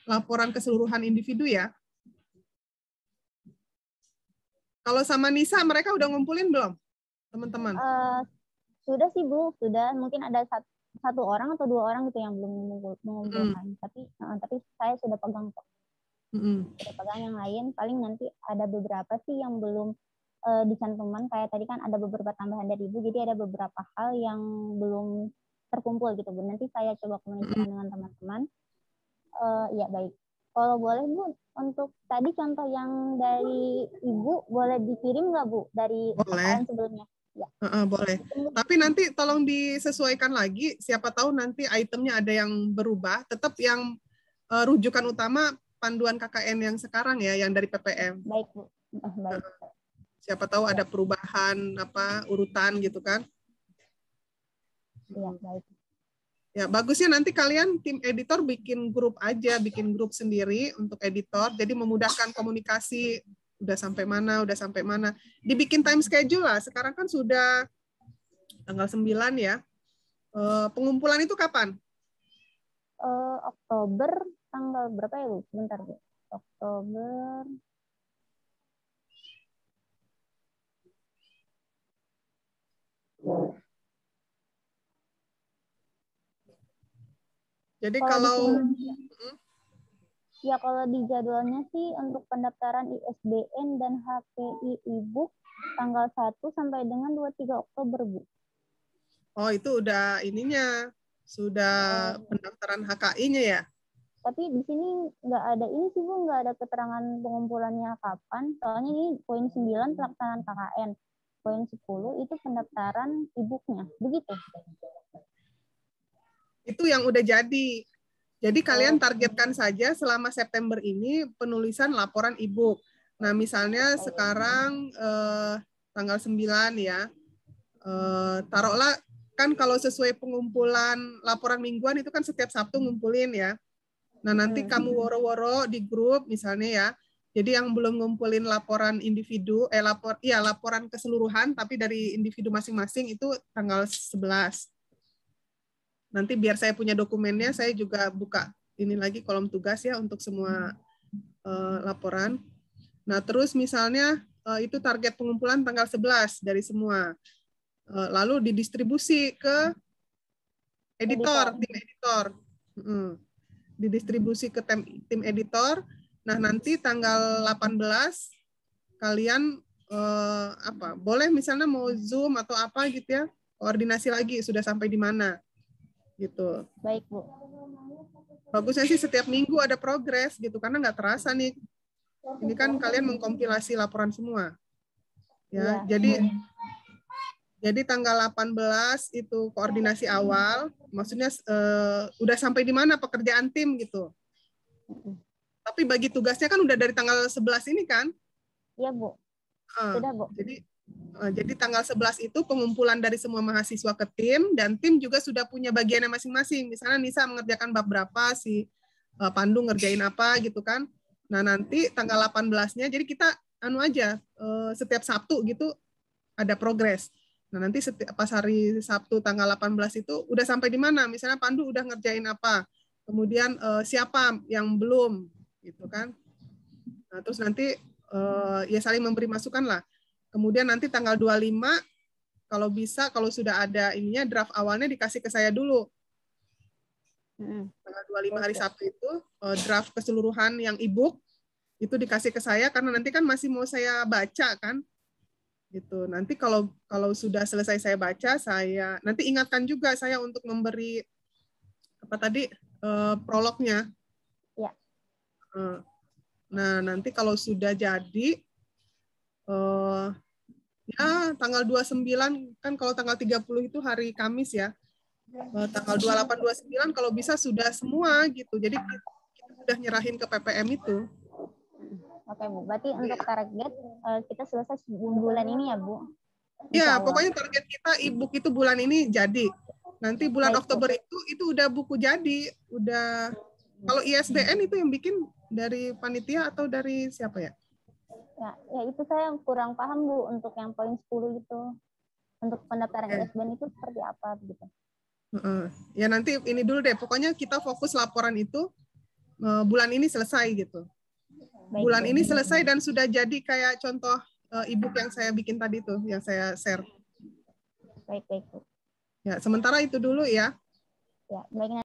laporan keseluruhan individu ya. Kalau sama Nisa, mereka udah ngumpulin belum, teman-teman? Sudah sih Bu, sudah. Mungkin ada satu orang atau 2 orang gitu yang belum mengumpulkan. Tapi saya sudah pegang kok. Sudah pegang yang lain. Paling nanti ada beberapa sih yang belum dicantumkan. Kayak tadi kan ada beberapa tambahan dari Ibu, jadi ada beberapa hal yang belum terkumpul gitu Bu. Nanti saya coba komunikasikan dengan teman-teman. Ya baik. Kalau boleh Bu, untuk tadi contoh yang dari Ibu, boleh dikirim nggak Bu dari KKN sebelumnya? Ya. Boleh. Tapi nanti tolong disesuaikan lagi, siapa tahu nanti itemnya ada yang berubah, tetap yang rujukan utama panduan KKN yang sekarang ya, yang dari PPM. Baik Bu. Baik. Siapa tahu ada perubahan apa urutan gitu kan? Iya, baik. Ya, bagusnya nanti kalian tim editor bikin grup aja, bikin grup sendiri untuk editor, jadi memudahkan komunikasi, udah sampai mana. Dibikin time schedule lah, sekarang kan sudah tanggal 9 ya. Pengumpulan itu kapan? Oktober, tanggal berapa ya Bu? Sebentar Bu. Oktober. Jadi kalau di jadwalnya sih untuk pendaftaran ISBN dan HPI e-book tanggal 1 sampai dengan 23 Oktober, Bu. Oh, itu udah ininya, sudah pendaftaran HKI-nya ya? Tapi di sini nggak ada ini sih, Bu, nggak ada keterangan pengumpulannya kapan. Soalnya ini poin 9 pelaksanaan KKN. Poin 10 itu pendaftaran e-booknya. Begitu. Itu yang udah jadi. Jadi kalian targetkan saja selama September ini penulisan laporan e-book. Nah, misalnya sekarang tanggal 9 ya, taruhlah kan kalau sesuai pengumpulan laporan mingguan itu kan setiap Sabtu ngumpulin ya. Nah, nanti kamu woro-woro di grup misalnya ya. Jadi yang belum ngumpulin laporan individu, laporan keseluruhan tapi dari individu masing-masing itu tanggal 11. Nanti biar saya punya dokumennya, saya juga buka ini lagi kolom tugas ya untuk semua laporan. Nah, terus misalnya itu target pengumpulan tanggal 11 dari semua. Lalu didistribusi ke editor, tim editor. Didistribusi ke tim editor. Nah, nanti tanggal 18 kalian boleh misalnya mau Zoom atau apa gitu ya, koordinasi lagi sudah sampai di mana. Gitu. Baik, Bu. Bagusnya sih setiap minggu ada progres gitu, karena nggak terasa nih. Ini kan kalian mengkompilasi laporan semua. Ya, jadi tanggal 18 itu koordinasi awal, maksudnya udah sampai di mana pekerjaan tim gitu. Tapi bagi tugasnya kan udah dari tanggal 11 ini kan? Iya, Bu. Sudah, Bu. Jadi tanggal 11 itu pengumpulan dari semua mahasiswa ke tim, dan tim juga sudah punya bagiannya masing-masing. Misalnya Nisa mengerjakan bab berapa, si Pandu ngerjain apa gitu kan. Nah, nanti tanggal 18-nya, jadi kita anu aja, setiap Sabtu gitu ada progres. Nah, nanti pas hari Sabtu tanggal 18 itu udah sampai di mana? Misalnya Pandu udah ngerjain apa? Kemudian siapa yang belum, gitu kan? Nah, terus nanti ya saling memberi masukan lah. Kemudian nanti tanggal 25, kalau bisa, kalau sudah ada ininya, draft awalnya dikasih ke saya dulu. Tanggal 25 hari Sabtu itu draft keseluruhan yang e-book itu dikasih ke saya karena nanti kan masih mau saya baca kan, gitu. Nanti kalau sudah selesai saya baca, saya nanti ingatkan juga saya untuk memberi apa tadi prolognya. Ya. Nah, nanti kalau sudah jadi ya tanggal 29 kan, kalau tanggal 30 itu hari Kamis ya. Tanggal 28 29 kalau bisa sudah semua gitu. Jadi kita udah nyerahin ke PPM itu. Oke Bu, berarti untuk target kita selesai bulan ini ya Bu? Ya, pokoknya target kita e-book itu bulan ini jadi. Nanti bulan Oktober itu udah buku jadi. Udah. Kalau ISBN itu yang bikin dari panitia atau dari siapa ya? Ya itu saya kurang paham Bu untuk yang poin 10 itu. Untuk pendaftaran ISBN itu seperti apa gitu. Ya nanti ini dulu deh, pokoknya kita fokus laporan itu bulan ini selesai gitu. Bulan ini selesai dan sudah jadi kayak contoh e-book yang saya bikin tadi tuh, yang saya share. Baik. Ya, sementara itu dulu ya. Ya, baik.